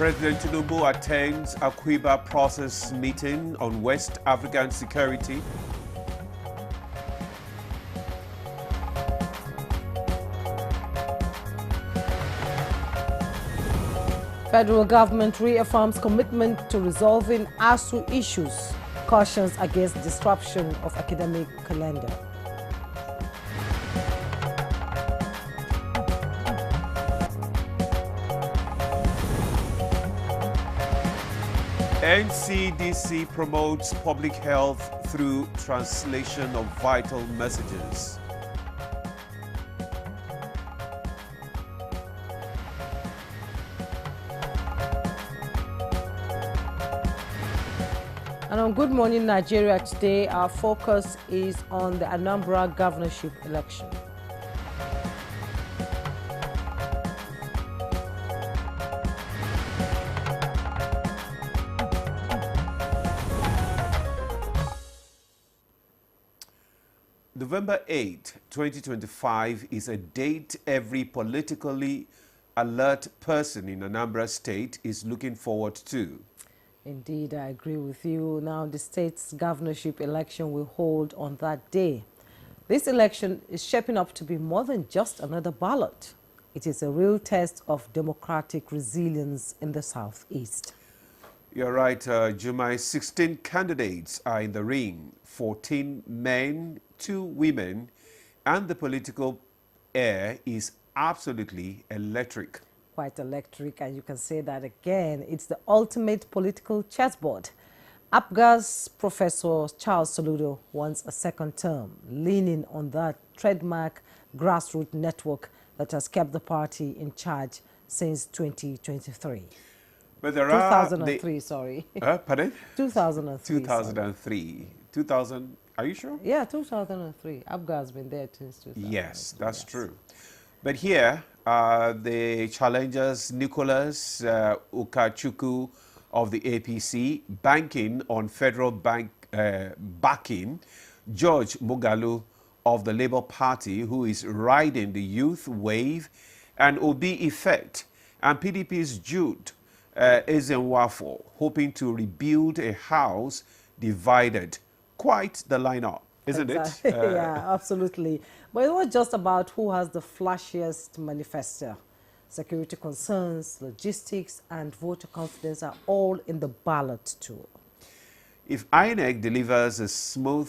President Tinubu attends a Quiba process meeting on West African security. Federal government reaffirms commitment to resolving ASU issues, cautions against disruption of academic calendar. NCDC promotes public health through translation of vital messages. And on Good Morning Nigeria today, our focus is on the Anambra governorship election. November 8, 2025 is a date every politically alert person in Anambra State is looking forward to. Indeed, I agree with you. Now, the state's governorship election will hold on that day. This election is shaping up to be more than just another ballot. It is a real test of democratic resilience in the Southeast. You're right, Jumai. 16 candidates are in the ring, 14 men, 2 women, and the political air is absolutely electric. Quite electric, and you can say that again. It's the ultimate political chessboard. APGA's Professor Charles Soludo wants a second term, leaning on that trademark grassroots network that has kept the party in charge since 2023. But there 2003, sorry. Pardon? 2003. 2003. 2000, are you sure? Yeah, 2003. APGA has been there since 2003. Yes, that's true. But here, the challengers, Nicholas Ukachukwu of the APC, banking on federal bank backing, George Mugalu of the Labour Party, who is riding the youth wave, and Obi Effect, and PDP's Jude Ezenwafo, hoping to rebuild a house divided. Quite the lineup, isn't it? Yeah, absolutely. But it's not just about who has the flashiest manifesto. Security concerns, logistics, and voter confidence are all in the ballot too. If INEC delivers a smooth,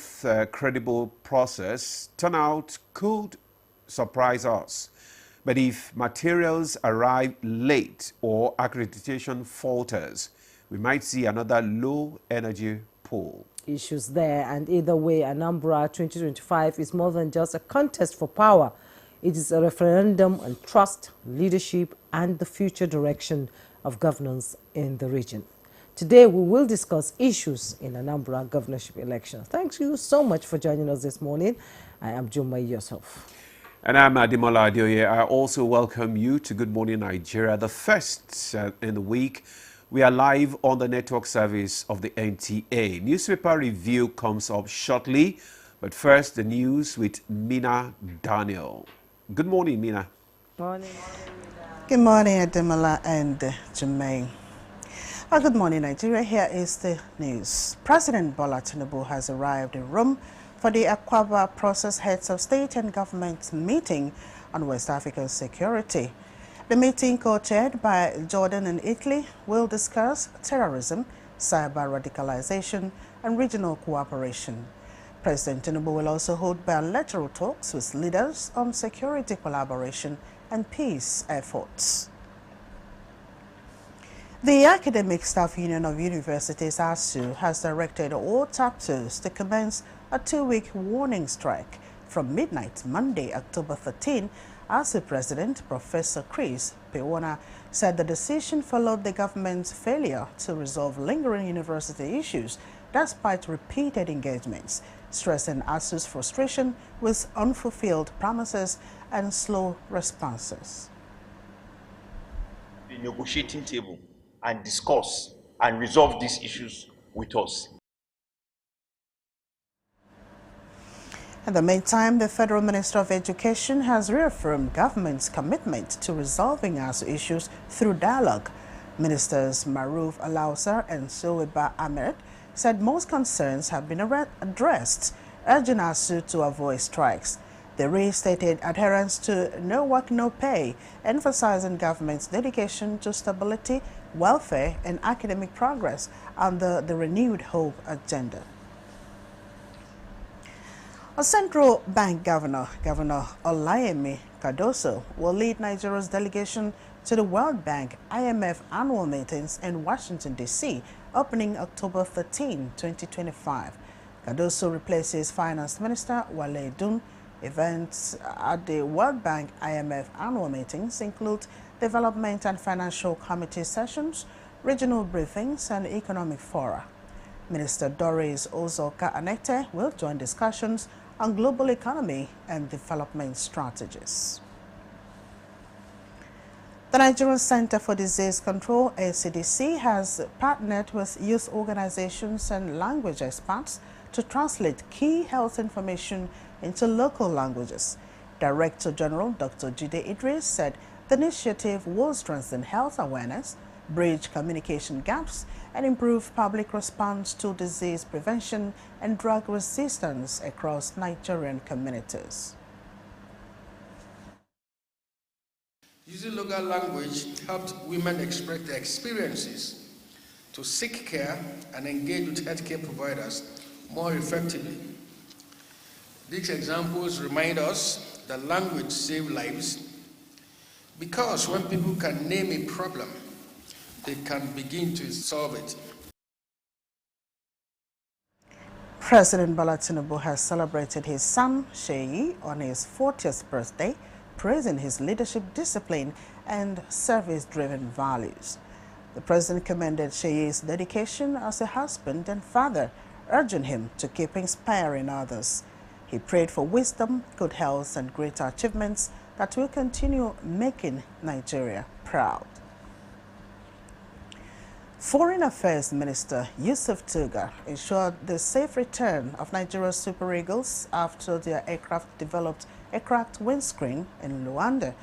credible process, turnout could surprise us. But if materials arrive late or accreditation falters, we might see another low-energy poll. Issues there, and either way, Anambra 2025 is more than just a contest for power. It is a referendum on trust, leadership, and the future direction of governance in the region. Today, we will discuss issues in Anambra governorship election. Thank you so much for joining us this morning. I am Jumai Yusuf. And I'm Adimola Adeoye. I also welcome you to Good Morning Nigeria, the first in the week. We are live on the network service of the NTA. Newspaper review comes up shortly, but first the news with Mina Daniel. Good morning, Mina. Morning. Good morning, Ademola and Jermaine. Well, good morning, Nigeria. Here is the news. President Bola Tinubu has arrived in Rome for the Quiba process heads of state and government meeting on West African security. The meeting, co-chaired by Jordan and Italy, will discuss terrorism, cyber radicalization, and regional cooperation. President Tinubu will also hold bilateral talks with leaders on security collaboration and peace efforts. The Academic Staff Union of Universities, ASU, has directed all chapters to commence a 2-week warning strike from midnight Monday, October 13, ASU President Professor Chris Pewona said the decision followed the government's failure to resolve lingering university issues despite repeated engagements, stressing ASU's frustration with unfulfilled promises and slow responses. The negotiating table and discuss and resolve these issues with us. In the meantime, the Federal Minister of Education has reaffirmed government's commitment to resolving ASU issues through dialogue. Ministers Maruf Alausar and Suwaiba Ahmed said most concerns have been addressed, urging ASU to avoid strikes. They restated adherence to no work, no pay, emphasizing government's dedication to stability, welfare, and academic progress under the renewed hope agenda. A central bank governor, Governor Olayemi Cardoso, will lead Nigeria's delegation to the World Bank IMF annual meetings in Washington, D.C., opening October 13, 2025. Cardoso replaces Finance Minister Wale Edun. Events at the World Bank IMF annual meetings include development and financial committee sessions, regional briefings, and economic fora. Minister Doris Ozoka Anete will join discussions on global economy and development strategies. The Nigerian Center for Disease Control, ACDC, has partnered with youth organizations and language experts to translate key health information into local languages. Director General Dr. Jide Idris said the initiative will strengthen health awareness, bridge communication gaps, and improve public response to disease prevention and drug resistance across Nigerian communities. Using local language helped women express their experiences, to seek care and engage with healthcare providers more effectively. These examples remind us that language saves lives, because when people can name a problem, they can begin to solve it. President Bola Tinubu has celebrated his son, Sheyi, on his 40th birthday, praising his leadership discipline and service-driven values. The president commended Sheyi's dedication as a husband and father, urging him to keep inspiring others. He prayed for wisdom, good health, and greater achievements that will continue making Nigeria proud. Foreign Affairs Minister Yusuf Tuga ensured the safe return of Nigeria's Super Eagles after their aircraft developed a cracked windscreen in Luanda.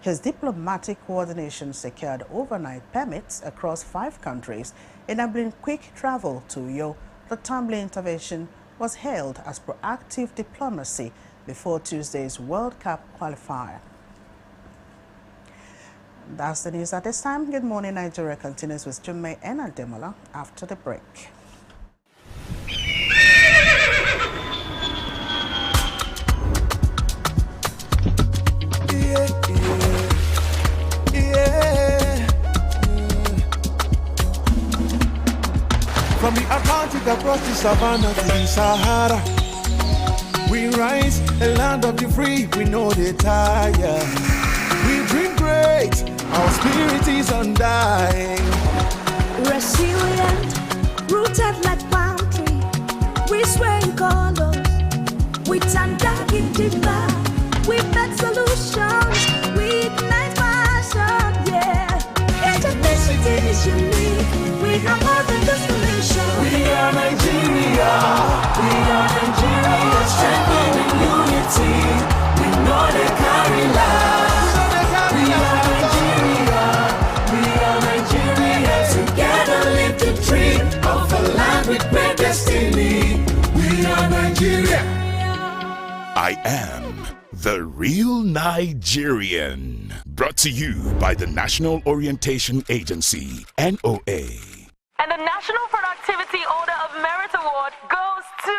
His diplomatic coordination secured overnight permits across 5 countries, enabling quick travel to Uyo. The timely intervention was hailed as proactive diplomacy before Tuesday's World Cup qualifier. That's the news at this time. Good Morning Nigeria continues with Jummai and Ademola after the break. From the Atlantic across the savannah to the Sahara, we rise, a land of the free, we know they tire. We dream great, our spirit is undying. Resilient, rooted like palm tree, we sway in colors, we turn dark into light, we make solutions, we ignite passion, yeah. Ethnicity is unique, we have more than destination. We are Nigeria, strengthening unity, we know they carry life. We are Nigeria, together live the dream of a land with great destiny. We are Nigeria. I am the real Nigerian. Brought to you by the National Orientation Agency, NOA. And the National Productivity Order of Merit Award goes to...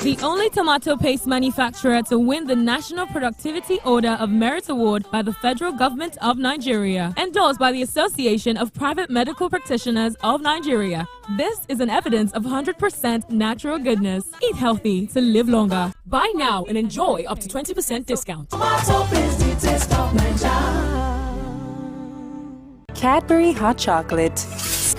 The only tomato paste manufacturer to win the National Productivity Order of Merit Award by the Federal Government of Nigeria, endorsed by the Association of Private Medical Practitioners of Nigeria. This is an evidence of 100% natural goodness. Eat healthy to live longer. Buy now and enjoy up to 20% discount. Tomato paste, the taste of Nigeria. Cadbury Hot Chocolate.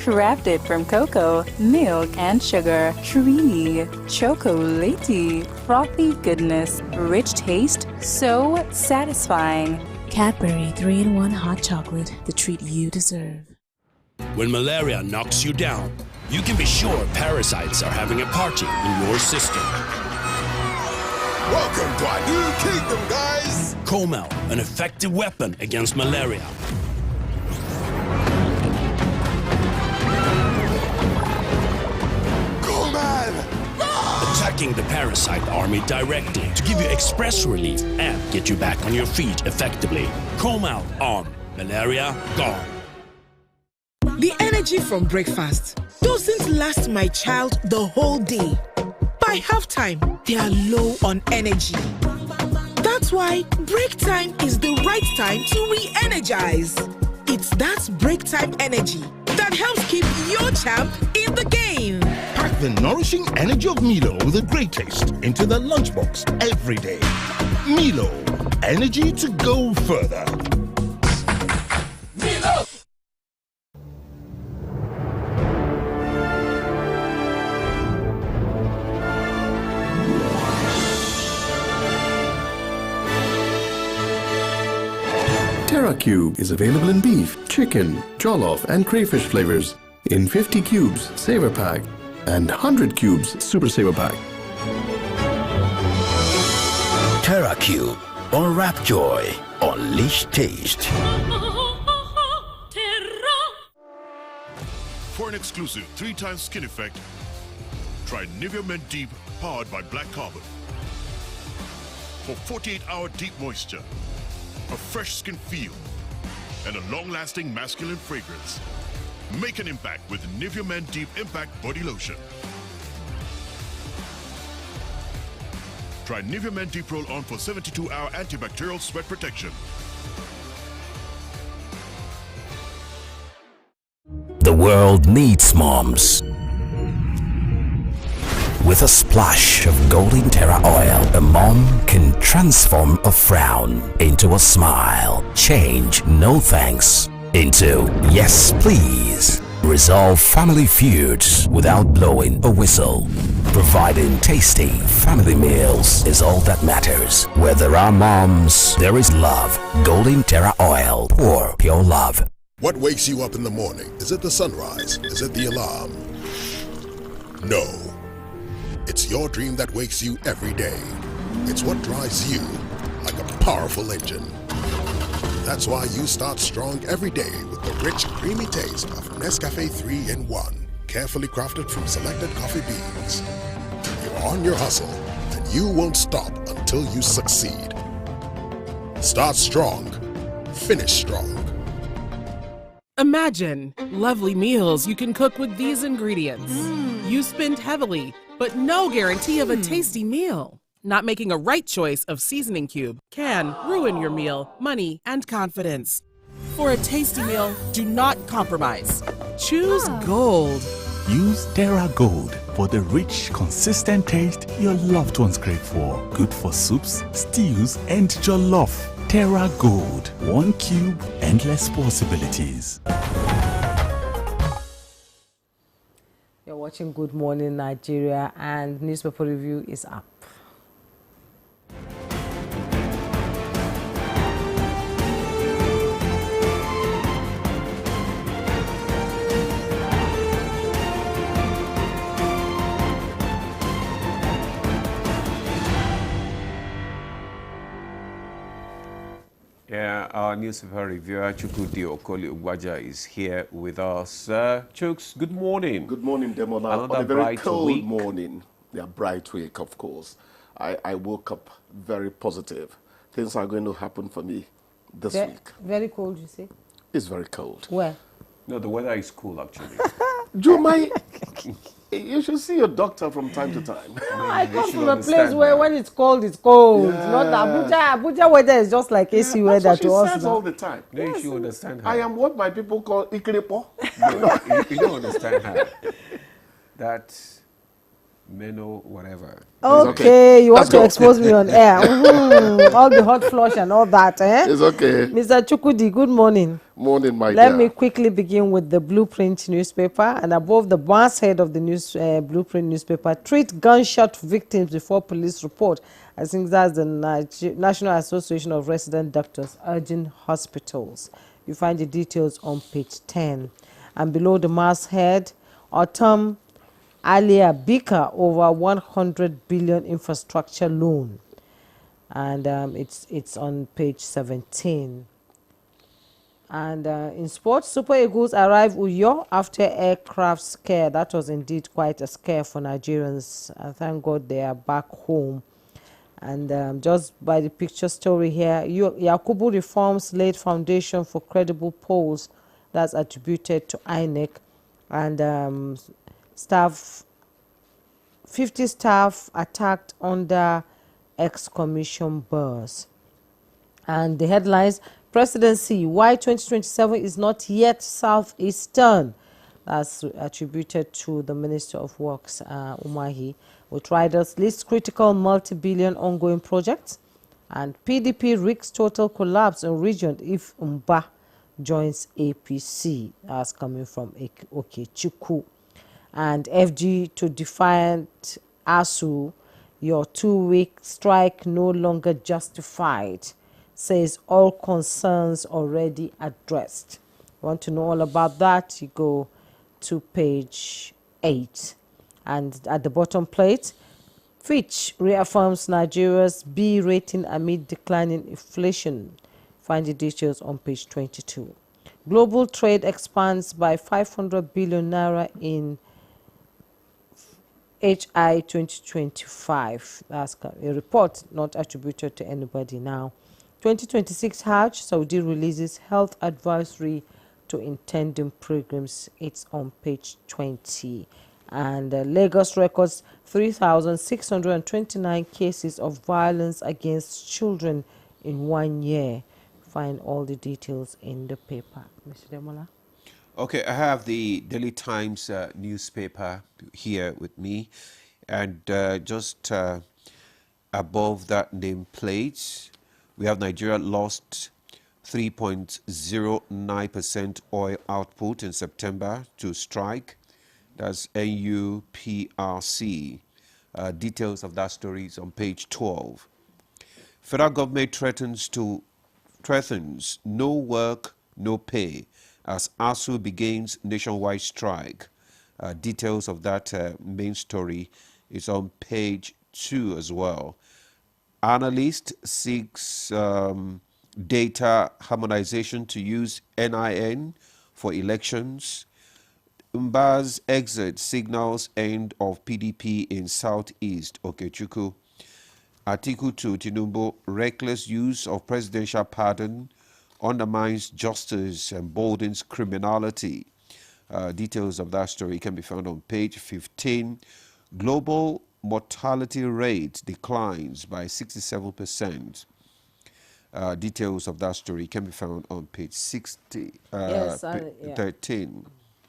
Crafted from cocoa, milk, and sugar. Creamy, chocolatey, frothy goodness, rich taste, so satisfying. Cadbury 3-in-1 Hot Chocolate, the treat you deserve. When malaria knocks you down, you can be sure parasites are having a party in your system. Welcome to our new kingdom, guys! Comel, an effective weapon against malaria. Attacking the parasite army directly to give you express relief and get you back on your feet effectively. Comel on. Malaria gone. The energy from breakfast doesn't last my child the whole day. By halftime, they are low on energy. That's why break time is the right time to re-energize. It's that break time energy that helps keep your champ in the game. Pack the nourishing energy of Milo with a great taste into the lunchbox every day. Milo, energy to go further. Milo! TerraCube is available in beef, chicken, jollof and crayfish flavors in 50 cubes Saver Pack and 100 cubes Super Saver Pack. TerraCube, unwrap joy, unleash taste. For an exclusive 3x skin effect, try Nivea Men Deep powered by black carbon. For 48-hour deep moisture, a fresh skin feel, and a long-lasting masculine fragrance. Make an impact with Nivea Men Deep Impact Body Lotion. Try Nivea Men Deep Roll On for 72-hour antibacterial sweat protection. The world needs moms. With a splash of golden Terra oil, a mom can transform a frown into a smile. Change no thanks into yes please. Resolve family feuds without blowing a whistle. Providing tasty family meals is all that matters. Where there are moms, there is love. Golden Terra oil, pour pure love. What wakes you up in the morning? Is it the sunrise? Is it the alarm? No. It's your dream that wakes you every day. It's what drives you like a powerful engine. That's why you start strong every day with the rich, creamy taste of Nescafe 3-in-1, carefully crafted from selected coffee beans. You're on your hustle, and you won't stop until you succeed. Start strong, finish strong. Imagine lovely meals you can cook with these ingredients. You spend heavily, but no guarantee of a tasty meal. Not making a right choice of seasoning cube can ruin your meal, money, and confidence. For a tasty meal, do not compromise. Choose Gold. Use Terra Gold for the rich, consistent taste your loved ones crave for. Good for soups, stews, and jollof. Terra Gold. 1 cube, endless possibilities. You're watching Good Morning Nigeria, and newspaper review is up. Yeah, our newspaper reviewer, Chukwudi Okoli Ugwaja, is here with us. Chooks, good morning. Good morning, Demola. Another On a very bright cold week. morning, yeah, bright week, of course. I woke up very positive. Things are going to happen for me this week. Very cold, you say? It's very cold. Where? No, the weather is cool, actually. Jumai, you should see your doctor from time to time. I come from a place where when it's cold, it's cold. Yeah. Not Abuja. Abuja weather is just like AC weather That's to what us. she says now. all the time. No, you should understand her. I am what my people call ikripo. You don't understand her. That Meno, whatever. Okay, you want to expose me on air. All the hot flush and all that, eh? It's okay. Mr. Chukwudi, good morning. Morning, my Let dear. me quickly begin with the Blueprint newspaper. And above the masthead of the Blueprint newspaper, treat gunshot victims before police report. I think that's the National Association of Resident Doctors urging hospitals. You find the details on page 10. And below the masthead, Autumn Alia Bika over 100 billion infrastructure loan. and it's on page 17. And in sports, Super Eagles arrive Uyo after aircraft scare. That was indeed quite a scare for Nigerians. Thank God they are back home. And just by the picture story here, Yakubu reforms laid foundation for credible polls. That's attributed to INEC. And staff, 50 staff attacked under ex-commission bus. And the headlines: Presidency, why 2027 is not yet Southeastern. That's attributed to the Minister of Works, Umahi. Outriders list critical multi-billion ongoing projects. And PDP risks total collapse in region if Mba joins APC. That's coming from Okechukwu. And FG to defiant ASU, your 2-week strike no longer justified, says all concerns already addressed. Want to know all about that? You go to page 8. And at the bottom plate, Fitch reaffirms Nigeria's B rating amid declining inflation. Find the details on page 22. Global trade expands by 500 billion naira in HI 2025. That's a report not attributed to anybody now. 2026 Hajj, Saudi releases health advisory to intending pilgrims. It's on page 20. And Lagos records 3,629 cases of violence against children in 1 year. Find all the details in the paper. Mr. Demola? Okay, I have the Daily Times newspaper here with me, and just above that nameplate, we have Nigeria lost 3.09% oil output in September to strike. That's NUPRC. Details of that story is on page 12. Federal government threatens no work, no pay as ASU begins nationwide strike. Details of that main story is on page 2 as well. Analyst seeks data harmonization to use NIN for elections. Mba's exit signals end of PDP in Southeast Okechukwu. Article 2, Tinubu, reckless use of presidential pardon undermines justice and emboldens criminality. Details of that story can be found on page 15. Global mortality rate declines by 67%. Details of that story can be found on page 13.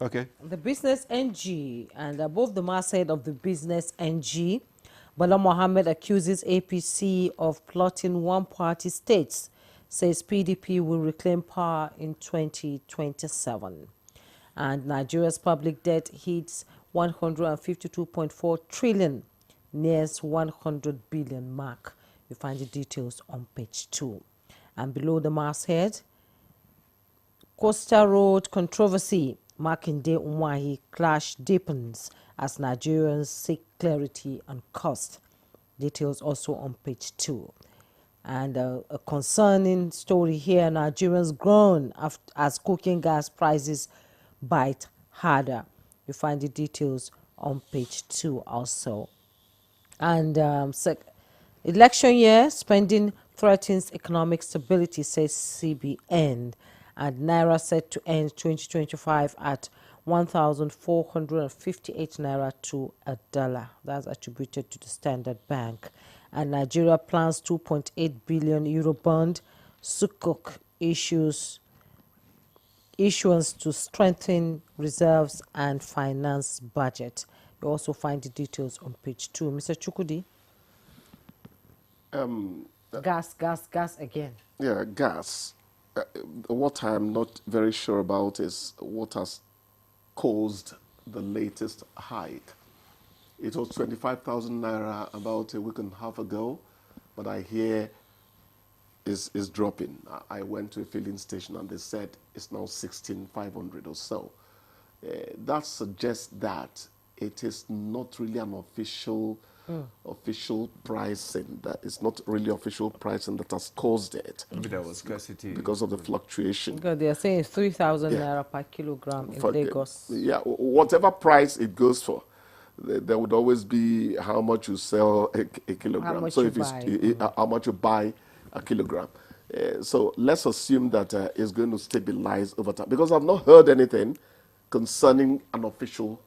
Okay. The Business NG, and above the masthead of the Business NG, Bala Mohammed accuses APC of plotting one-party states, says PDP will reclaim power in 2027. And Nigeria's public debt hits 152.4 trillion, nears 100 billion mark. You find the details on page 2. And below the masthead, Coastal Road controversy, Makinde Umwahi clash deepens as Nigerians seek clarity on cost. Details also on page 2. And a concerning story here, Nigerians groan as cooking gas prices bite harder. You find the details on page 2 also. And election year, spending threatens economic stability, says CBN. And Naira set to end 2025 at 1,458 Naira to a dollar. That's attributed to the Standard Bank. And Nigeria plans 2.8 billion euro bond. Sukuk issuance to strengthen reserves and finance budget. You also find the details on page 2. Mr. Chukudi? Gas again. Yeah, gas. What I'm not very sure about is what has caused the latest hike. It was 25,000 naira about a week and a half ago, but I hear is dropping. I went to a filling station and they said it's now 16,500 or so. That suggests that it is not really an official official pricing. That it's not really official pricing that has caused it. Maybe there was scarcity. Because of the fluctuation. Because they are saying it's 3,000 naira per kilogram in Lagos. Yeah, whatever price it goes for, there would always be how much you sell a kilogram. How much so you if it's buy. how much you buy a kilogram. So let's assume that it's going to stabilize over time, because I've not heard anything concerning an official,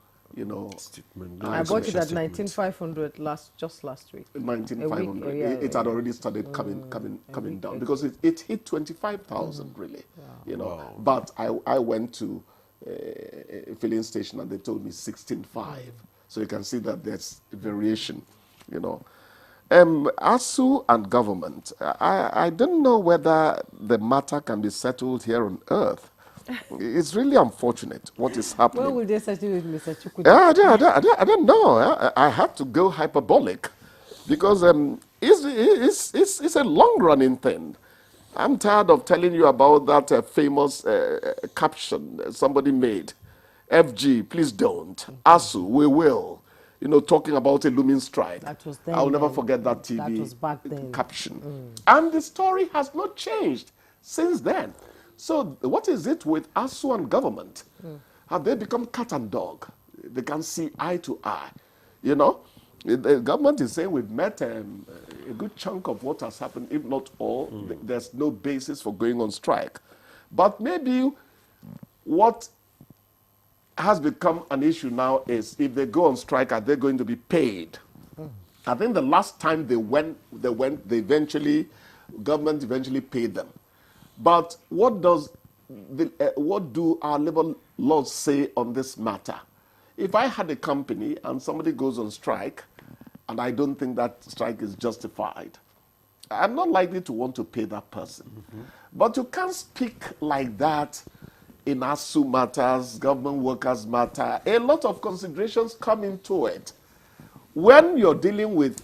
statement. I bought it at 19,500 just last week. 19,500. It had already started coming down, because it hit 25,000 really. Wow. But I went to a filling station and they told me 16.5. So you can see that there's variation, ASU and government, I don't know whether the matter can be settled here on earth. It's really unfortunate what is happening. When will they settle with Mr. Chukwudi? I don't know. I have to go hyperbolic, because it's a long-running thing. I'm tired of telling you about that famous caption somebody made. FG, please don't. ASU, we will. Talking about a looming strike. That was then. I'll never forget that TV that was back then. caption. And the story has not changed since then. So what is it with ASU and government? Have they become cat and dog? They can see eye to eye. The government is saying we've met a good chunk of what has happened, if not all. There's no basis for going on strike. But maybe what has become an issue now is, if they go on strike, are they going to be paid? I think the last time government eventually paid them. But what do our labor laws say on this matter? If I had a company and somebody goes on strike, and I don't think that strike is justified, I'm not likely to want to pay that person. But you can't speak like that in ASU matters, government workers matter. A lot of considerations come into it. When you're dealing with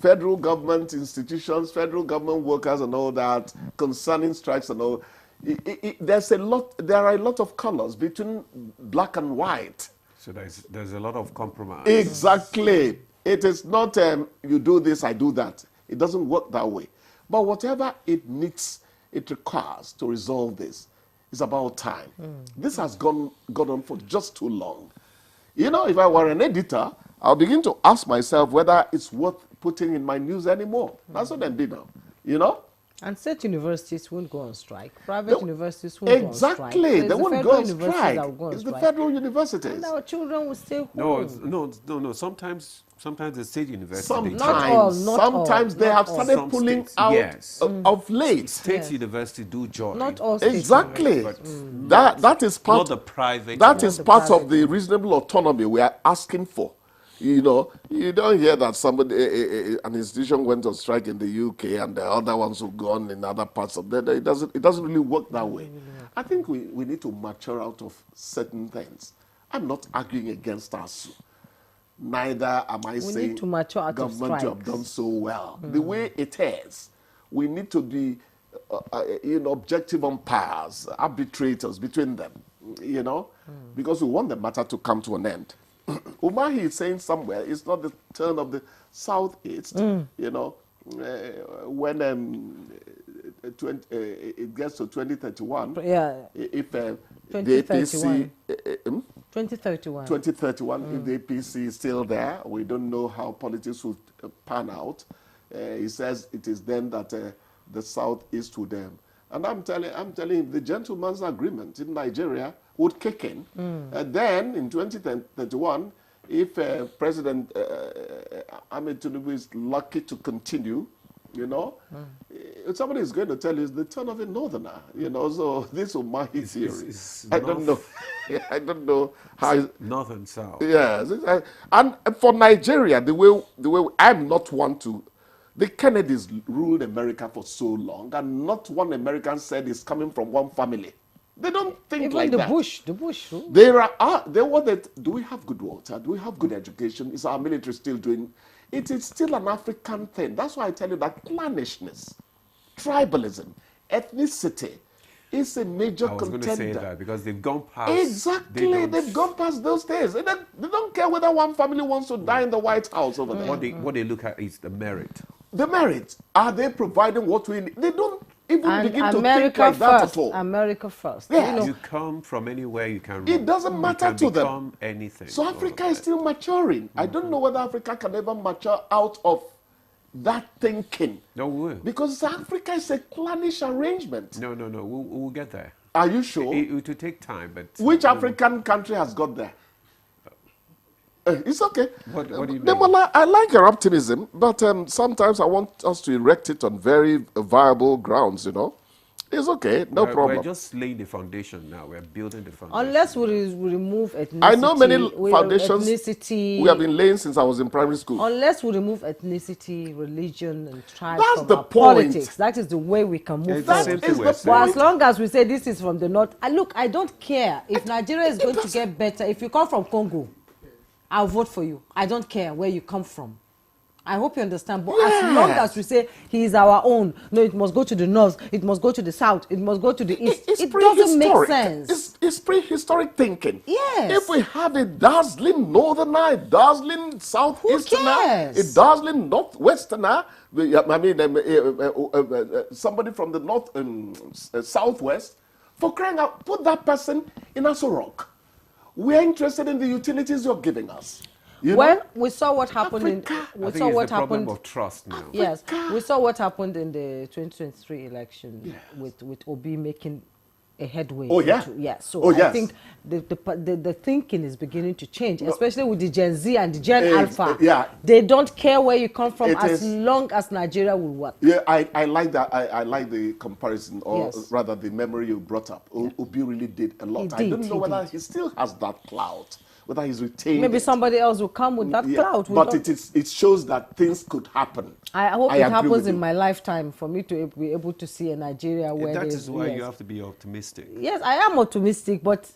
federal government institutions, federal government workers and all that, concerning strikes and all, there are a lot of colors between black and white. So there's a lot of compromise. Exactly. It is not you do this, I do that. It doesn't work that way. But whatever it requires to resolve this, it's about time. This has gone on for just too long. If I were an editor, I'll begin to ask myself whether it's worth putting in my news anymore. That's what I'm doing now. And state universities won't go on strike. Private universities won't go on strike. Exactly. They won't go on strike. It's the federal universities. And our children will stay home. No. Sometimes the state universities. Sometimes they have started pulling out of late. State universities do join. Not all states. Exactly. That is part. Not the private. That is part of the reasonable autonomy we are asking for. You don't hear that an institution went on strike in the UK and the other ones will go on in other parts of that. It doesn't really work that way. I think we need to mature out of certain things. I'm not arguing against ASU. Neither am I saying government to have done so well. The way it is, we need to be objective umpires, arbitrators between them, because we want the matter to come to an end. Umahi is saying somewhere it's not the turn of the Southeast, when it gets to 2031, if the APC... 2031. 2031, if the APC is still there, we don't know how politics will pan out. He says it is then that the Southeast would... and I'm telling him the gentleman's agreement in Nigeria would kick in. Then in 2031, if President Ahmed Tinubu is lucky to continue, somebody is going to tell you it's the turn of a northerner, so this is my theory. I don't know. I don't know how... North and South. Yes. And for Nigeria, the way I'm not one to... The Kennedys ruled America for so long, and not one American said it's coming from one family. They don't think like that. The Bush. Do we have good water? Do we have good education? Is our military still doing? It is still an African thing. That's why I tell you that clannishness, tribalism, ethnicity is a major I was contender. going to say that because they've gone past. Exactly, they've gone past those days. And they don't care whether one family wants to die in the White House over there. What they look at is the merit. The merit. Are they providing what we need? They don't even And begin to America think like that at all. America first. Yes. You know, You come from anywhere you can. It doesn't matter to them. Become anything. So Africa is still maturing. I don't know whether Africa can ever mature out of that thinking. No, we will. Because Africa is a clannish arrangement. No. We'll get there. Are you sure? It will take time, but Which African country has got there? It's okay. What do you mean? Demola, I like your optimism, but sometimes I want us to erect it on very viable grounds, you know. It's okay, no problem. We're just laying the foundation now. We're building the foundation. unless we remove ethnicity. I know many foundations ethnicity, we have been laying since I was in primary school. Unless we remove ethnicity, religion, and tribe That's from the our point. politics, that is the way we can move That forward. is the But point. as long as we say this is from the north, look, I don't care if Nigeria is going to get better. If you come from Congo, I'll vote for you. I don't care where you come from. I hope you understand. But as long as we say he is our own, no, it must go to the north, it must go to the south, it must go to the east. It's It doesn't make prehistoric. sense. It's prehistoric thinking. Yes. If we have a dazzling northerner, a dazzling southeasterner, a dazzling northwesterner, somebody from the north southwest, for crying out, put that person in Aso Rock. We are interested in the utilities you're giving us. You Well, know? we saw what happened in. We I think saw it's what the problem happened. of trust now. Yes, we saw what happened in the 2023 election with Obi making a headway. Oh, yeah. So Oh, I yes. think the thinking is beginning to change, especially with the Gen Z and the Gen It's- Alpha. yeah. They don't care where you come from It as is- long as Nigeria will work. Yeah, I like that. I like the comparison, or Yes. rather the memory you brought up. Obi really did a lot. He I did, don't know he whether did. he still has that clout, whether he's retained Maybe it. somebody else will come with that Yeah, cloud. We but don't- it shows that things could happen. I hope I it agree happens with in you. my lifetime for me to be able to see a Nigeria where That there's- is why yes. you have to be optimistic. Yes, I am optimistic, but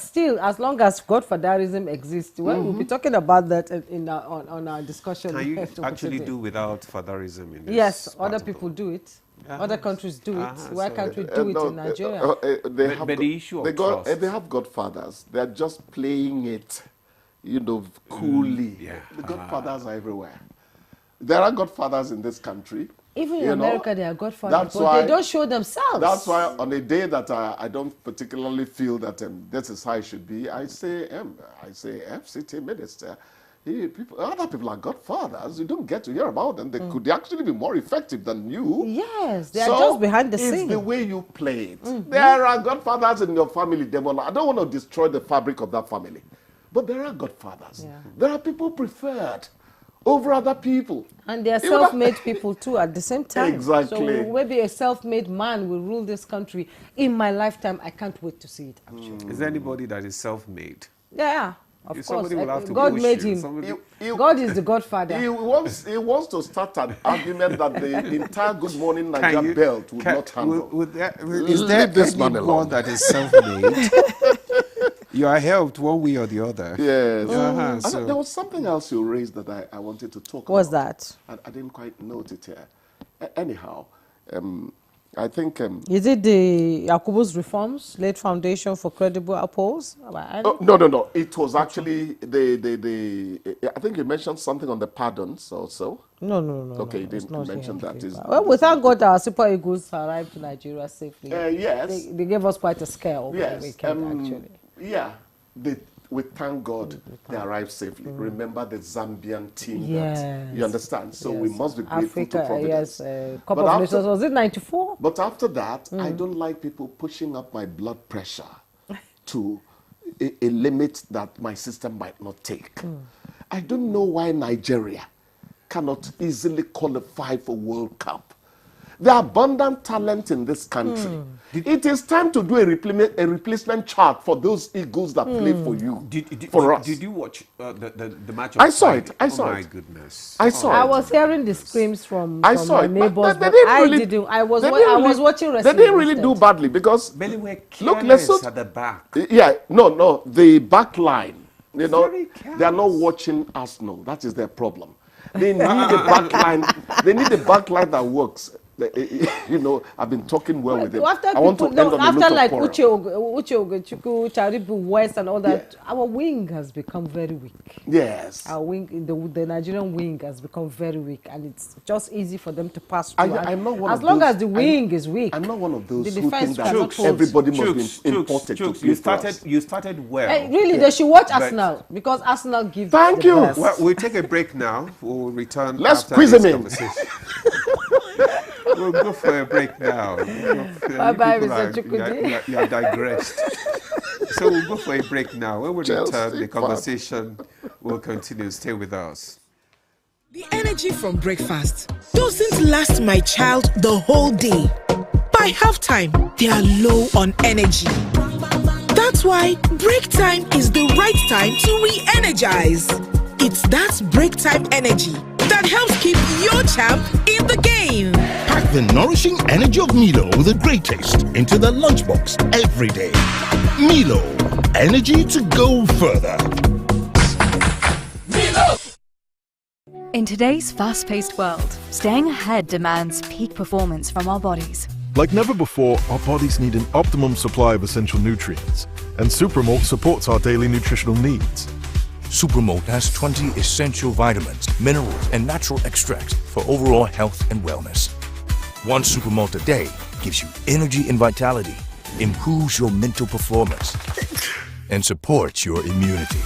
still, as long as Godfatherism exists, well, we'll be talking about that on our discussion. Can you later actually today. do without fatherism in this? Yes, part other of the people world? do it. Other countries do it. Why so- can't we do it in Nigeria? But the issue of trust. They have godfathers. They are just playing it, coolly. The godfathers are everywhere. There are godfathers in this country. Even in you know. America, they are godfathers, That's but why- they don't show themselves. That's why on a day that I don't particularly feel that this is how it should be, I say FCT minister. Other people are godfathers. You don't get to hear about them. They could actually be more effective than you. Yes, they are just behind the It's scene. the way you play it. There are godfathers in your family, Demola. I don't want to destroy the fabric of that family. But there are godfathers. There are people preferred over other people. And they are Even that- self-made people too at the same time. Exactly. So maybe a self-made man will rule this country. In my lifetime, I can't wait to see it, actually. Is there anybody that is self-made? Yeah, of course. Somebody will have to God push made you. him. Somebody- God is the Godfather. He wants to start an argument that the entire Good Morning Can Nigeria you- belt would not handle. Is there Leave this man anyone alone. that is self-made? You are helped one way or the other. Yes. Uh-huh, And there was something else you raised that I wanted to talk What's about. that? I didn't quite note it here. Anyhow, I think... Is it the Yakubu's reforms, laid foundation for credible apples? No. It was actually I think you mentioned something on the pardons also. No. Okay, you it's didn't not mention here. that. Well, we thank God our Super Eagles arrived to Nigeria safely. Yes. They gave us quite a scare over the Yes. weekend, actually. Yeah. We thank God they arrived safely. Remember the Zambian team. That, you understand? So we must be grateful to Africa, Providence. yes. Cup of Nations, was it 94? But after that, I don't like people pushing up my blood pressure to a limit that my system might not take. I don't know why Nigeria cannot easily qualify for World Cup. There are abundant talent in this country. It is time to do a replacement chart for those Eagles that play for you, for us. Did you watch the match? I saw it. I saw oh my it. goodness! I saw I it. was hearing the screams from I saw my it. neighbors, They but didn't I really- didn't. I was they didn't really- watching wrestling. They didn't really do instead. badly because They were look, careless Lesotho at the back. Yeah, no, the back line. You know, Very they are not watching Arsenal. That is their problem. They need a back line. They need a back line that works. You know, I've been talking well with him. After I want to end on a after note like of Uche Ogechukwu, Charibu West and all that, our wing has become very weak. Yes. Our wing, the Nigerian wing has become very weak, and it's just easy for them to pass through. I'm not one as of long those, as the wing is weak, I'm not one of those the who defense think that cannot hold. everybody must be imported to play for us. You started well. Really, they should watch Arsenal because Arsenal gives. Thank you. Best. Well, we'll take a break now. We'll return. Let's after squeeze this him in. conversation. We'll go for a break now. Bye-bye, Mr. Chukwudi. You are digressed. So we'll go for a break now. When we return, the conversation will continue. Stay with us. The energy from breakfast doesn't last my child the whole day. By halftime, they are low on energy. That's why break time is the right time to re-energize. It's that break time energy that helps keep your champ in the game. Pack the nourishing energy of Milo with a great taste into the lunchbox every day. Milo, energy to go further. Milo! In today's fast-paced world, staying ahead demands peak performance from our bodies. Like never before, our bodies need an optimum supply of essential nutrients, and Supermalt supports our daily nutritional needs. Supermalt has 20 essential vitamins, minerals, and natural extracts for overall health and wellness. One Supermalt a day gives you energy and vitality, improves your mental performance, and supports your immunity.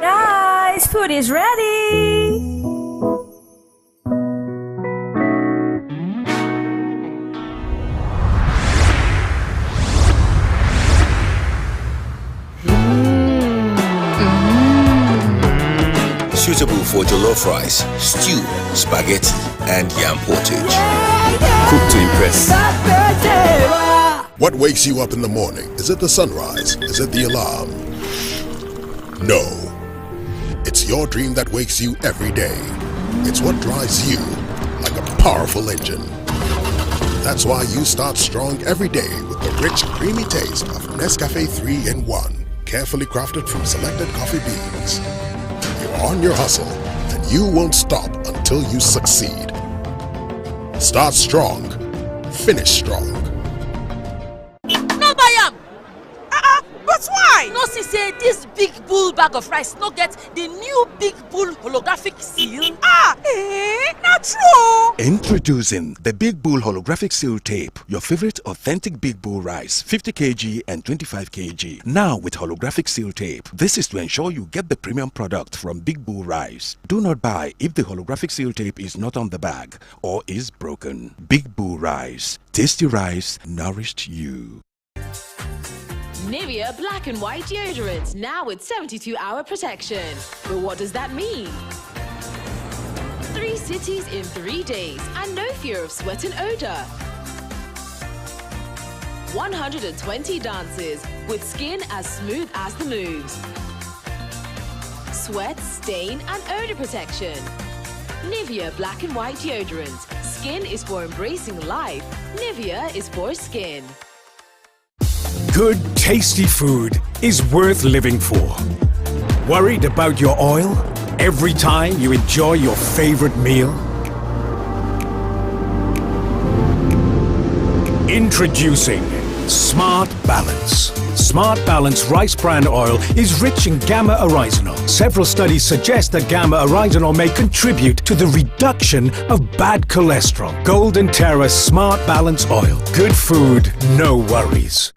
Guys, food is ready. Suitable for jollof rice, stew, spaghetti, and yam portage. Cooked to impress. What wakes you up in the morning? Is it the sunrise? Is it the alarm? No. It's your dream that wakes you every day. It's what drives you like a powerful engine. That's why you start strong every day with the rich, creamy taste of Nescafe 3-in-1, carefully crafted from selected coffee beans. You're on your hustle, and you won't stop until you succeed. Start strong, finish strong. No buy am! But why? No see say this big bull bag of rice no get the new big bull holographic seal? Not true! Introducing the Big Bull Holographic Seal Tape, your favorite authentic Big Bull rice, 50 kg and 25 kg. Now with holographic seal tape. This is to ensure you get the premium product from Big Bull Rice. Do not buy if the holographic seal tape is not on the bag or is broken. Big Bull Rice. Tasty rice nourished you. Nivea Black and White Deodorant, now with 72-hour protection. But what does that mean? 3 cities in 3 days and no fear of sweat and odor. 120 dances with skin as smooth as the moves. Sweat, stain and odor protection. Nivea Black and White Deodorant. Skin is for embracing life. Nivea is for skin. Good, tasty food is worth living for. Worried about your oil every time you enjoy your favorite meal? Introducing Smart Balance. Smart Balance rice bran oil is rich in gamma oryzanol. Several studies suggest that gamma oryzanol may contribute to the reduction of bad cholesterol. Golden Terra Smart Balance oil. Good food, no worries.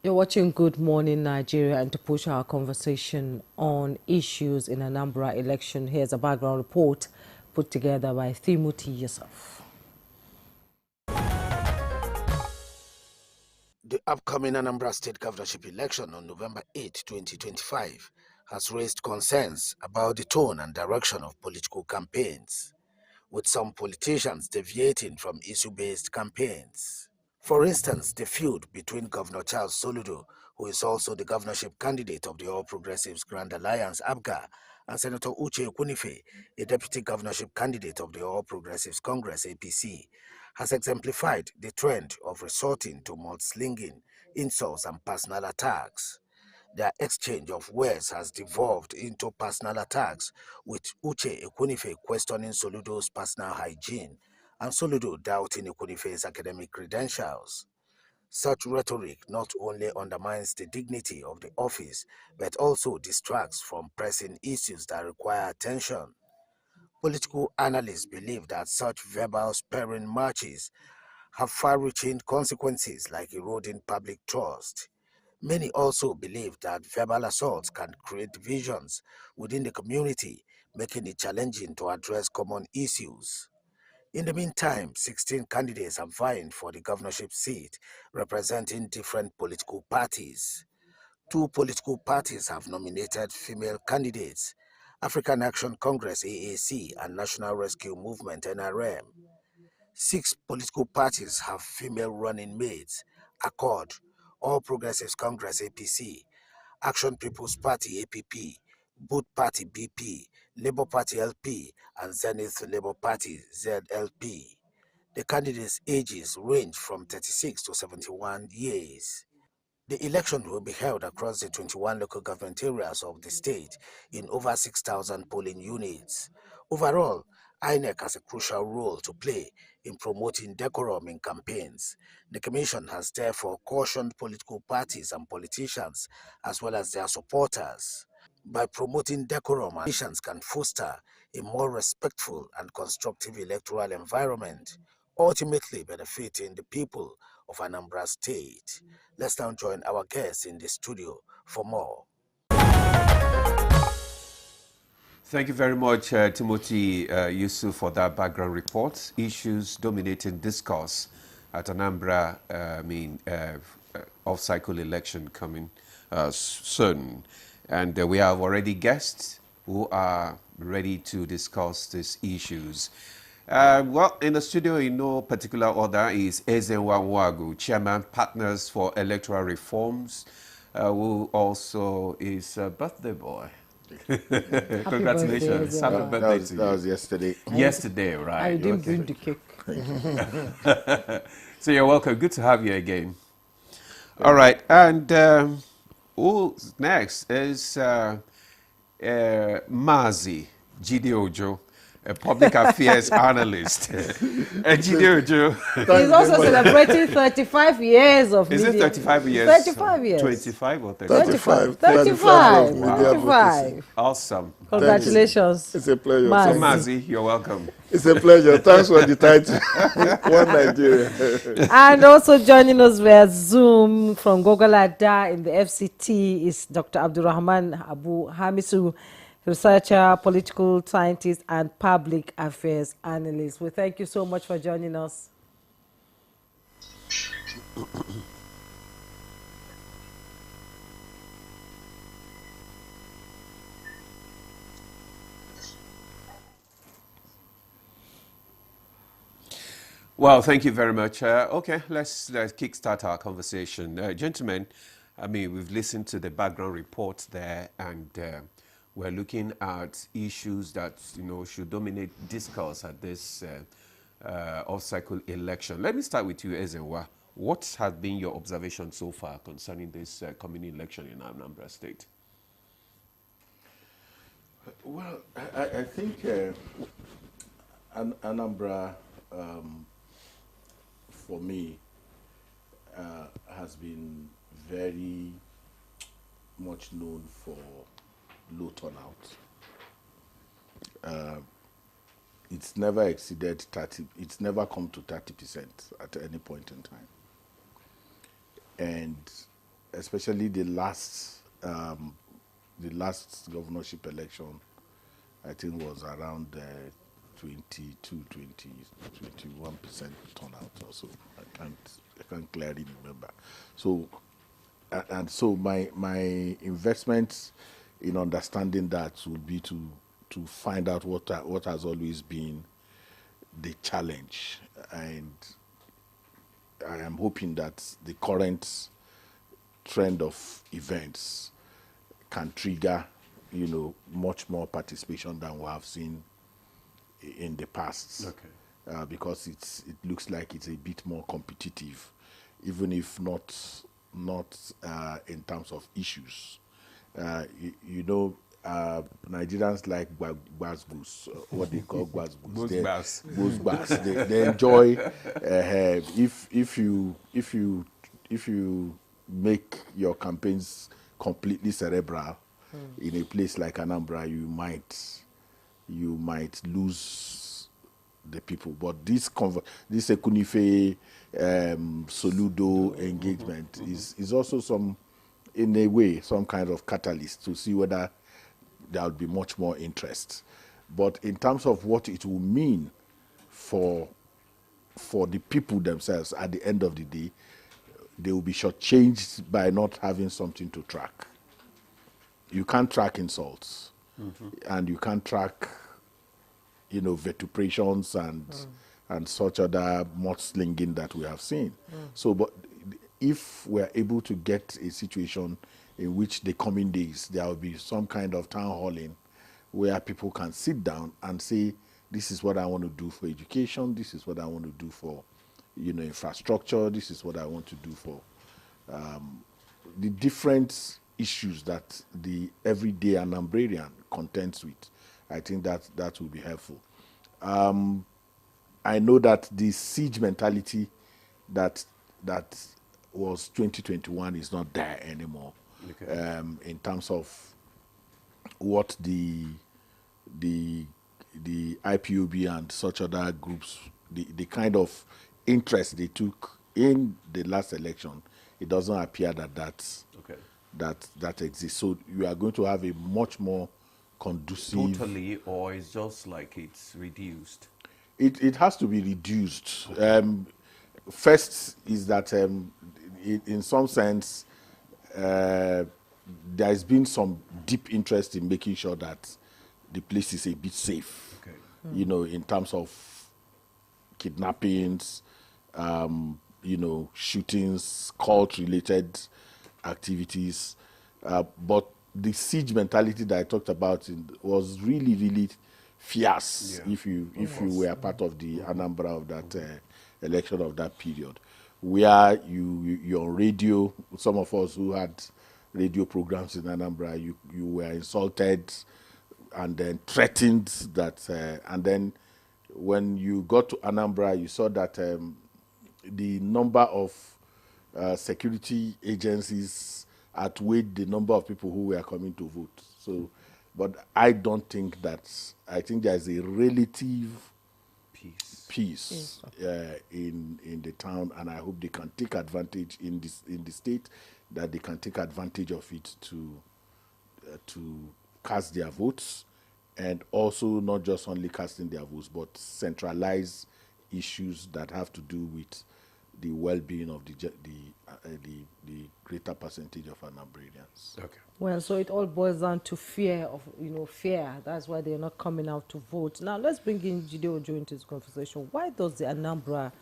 You're watching Good Morning Nigeria, and to push our conversation on issues in Anambra election, here's a background report put together by Timothy Yusuf. The upcoming Anambra State governorship election on November 8, 2025 has raised concerns about the tone and direction of political campaigns, with some politicians deviating from issue-based campaigns. For instance, the feud between Governor Charles Soludo, who is also the governorship candidate of the All Progressives Grand Alliance, ABGA, and Senator Uche Ekwunife, a deputy governorship candidate of the All Progressives Congress (APC), has exemplified the trend of resorting to mudslinging, insults, and personal attacks. Their exchange of words has devolved into personal attacks, with Uche Ekwunife questioning Soludo's personal hygiene and Soludo doubting Ekwunife's academic credentials. Such rhetoric not only undermines the dignity of the office, but also distracts from pressing issues that require attention. Political analysts believe that such verbal sparring matches have far-reaching consequences like eroding public trust. Many also believe that verbal assaults can create divisions within the community, making it challenging to address common issues. In the meantime, 16 candidates are vying for the governorship seat, representing different political parties. 2 political parties have nominated female candidates: African Action Congress (AAC) and National Rescue Movement (NRM). 6 political parties have female running mates: Accord, All Progressives Congress (APC), Action People's Party (APP), Boot Party (BP), Labour Party (LP), and Zenith Labour Party (ZLP). The candidates' ages range from 36 to 71 years. The election will be held across the 21 local government areas of the state in over 6,000 polling units. Overall, INEC has a crucial role to play in promoting decorum in campaigns. The Commission has therefore cautioned political parties and politicians, as well as their supporters. By promoting decorum, politicians can foster a more respectful and constructive electoral environment, ultimately benefiting the people of Anambra State. Let's now join our guests in the studio for more. Thank you very much, Timothy Yusuf, for that background report. Issues dominating discourse at Anambra, off-cycle election coming soon. And we have already guests who are ready to discuss these issues. Well, in the studio, in no particular order, is Ezenwa Nwagu, Chairman, Partners for Electoral Reforms, who also is a birthday boy. Congratulations. Happy birthday to you. That was yesterday. Yesterday, right. I didn't bring the cake. So you're welcome. Good to have you again. All right. And who's next is Mazi Jide Ojo, a public affairs analyst. Jide Ojo. He's also celebrating 35 years of media. Is it 35 years? 35 years. 25 or 35? 35. Awesome. Congratulations. It's a pleasure. So Mazi, you're welcome. It's a pleasure. Thanks for the title. One Nigeria. And also joining us via Zoom from Gogolada in the FCT is Dr. Abdurrahman Abu Hamisu, researcher, political scientist, and public affairs analyst. We thank you so much for joining us. Well, thank you very much. Okay, let's kickstart our conversation. Gentlemen, I mean, we've listened to the background report there, and we're looking at issues that, should dominate discourse at this off-cycle election. Let me start with you, Ezenwa. What has been your observation so far concerning this coming election in Anambra State? Well, I think Anambra, for me, has been very much known for low turnout. It's never exceeded 30, it's never come to 30% at any point in time. And especially the last governorship election, I think was around 21% turnout or so. I can't clearly remember. So, and so my investments in understanding that would be to find out what has always been the challenge, and I am hoping that the current trend of events can trigger, much more participation than we have seen in the past. Okay. Because it looks like it's a bit more competitive, even if not in terms of issues. Nigerians like gbas-gbos, what they call gbas-gbos. Gbos-gbas. They enjoy if you make your campaigns completely cerebral in a place like Anambra, you might lose the people. But this Ekunife Soludo engagement is also in a way, some kind of catalyst to see whether there will be much more interest. But in terms of what it will mean for the people themselves, at the end of the day, they will be shortchanged by not having something to track. You can't track insults, and you can't track, vituperations and such other mudslinging that we have seen. So, but if we're able to get a situation in which the coming days there will be some kind of town halling where people can sit down and say, this is what I want to do for education, this is what I want to do for infrastructure, this is what I want to do for the different issues that the everyday Anambrarian contends with. I think that will be helpful. I know that the siege mentality that was 2021 is not there anymore. Okay. In terms of what the IPOB and such other groups, the kind of interest they took in the last election, it doesn't appear that exists. So you are going to have a much more conducive. Totally, or it's just like it's reduced? It has to be reduced. First is that in some sense there has been some deep interest in making sure that the place is a bit safe. Okay. In terms of kidnappings, shootings, cult-related activities. But the siege mentality that I talked about was really, really fierce. Yeah. If you were part of the Anambra of that election of that period, where you're on radio, some of us who had radio programs in Anambra, you were insulted and then threatened that, and then when you got to Anambra, you saw that the number of security agencies outweighed the number of people who were coming to vote. So, but I don't think that. I think there's a relative peace in the town, and I hope they can take advantage in the state, that they can take advantage of it to cast their votes, and also not just only casting their votes, but centralize issues that have to do with the well-being of the greater percentage of Anambrarians. Okay. Well, so it all boils down to fear of, fear. That's why they're not coming out to vote. Now, let's bring in Jide Ojo into this conversation. Why does the Anambra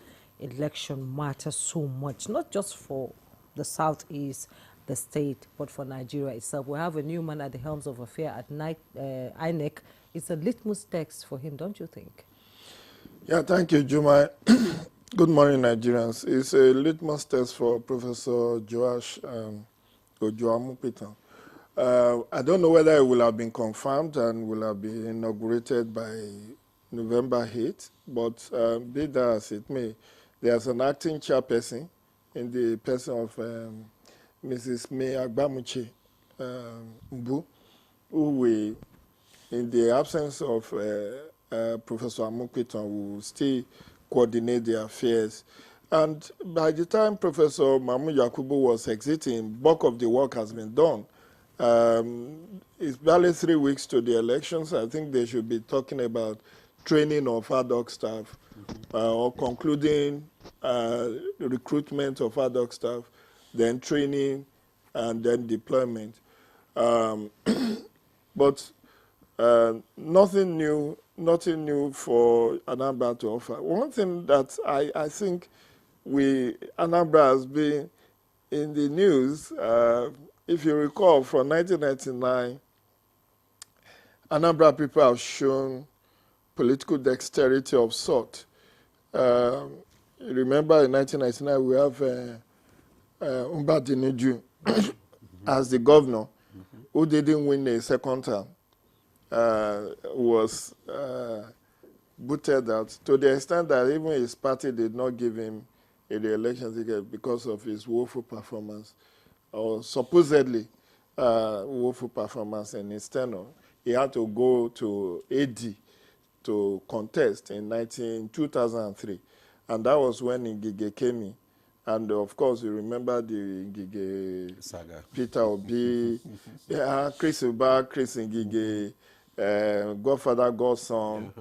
election matter so much? Not just for the Southeast, the state, but for Nigeria itself. We have a new man at the helms of affairs at INEC. It's a litmus test for him, don't you think? Yeah, thank you, Juma. Good morning, Nigerians. It's a litmus test for Professor Joash Ojoamupetan. I don't know whether it will have been confirmed and will have been inaugurated by November 8th, but be that as it may, there's an acting chairperson in the person of Mrs. May Agbamuche Mbu, who will, in the absence of Professor Amupetan, will still coordinate the affairs. And by the time Professor Mamu Yakubu was exiting, bulk of the work has been done. It's barely 3 weeks to the elections. I think they should be talking about training of ad hoc staff, or concluding the recruitment of ad hoc staff, then training, and then deployment. But nothing new for Anambra to offer. One thing that I think Anambra has been in the news, if you recall, from 1999 Anambra people have shown political dexterity of sort. Remember in 1999 we have Umba Dineju as the governor, who didn't win a second term, was booted out to the extent that even his party did not give him a re-election ticket because of his woeful performance, or supposedly woeful performance in his tenure. He had to go to AD to contest in 2003, and that was when Ngige came in. And of course, you remember the Ngige saga. Peter Obi, Chris Uba, Chris Ngige, Godfather Godson,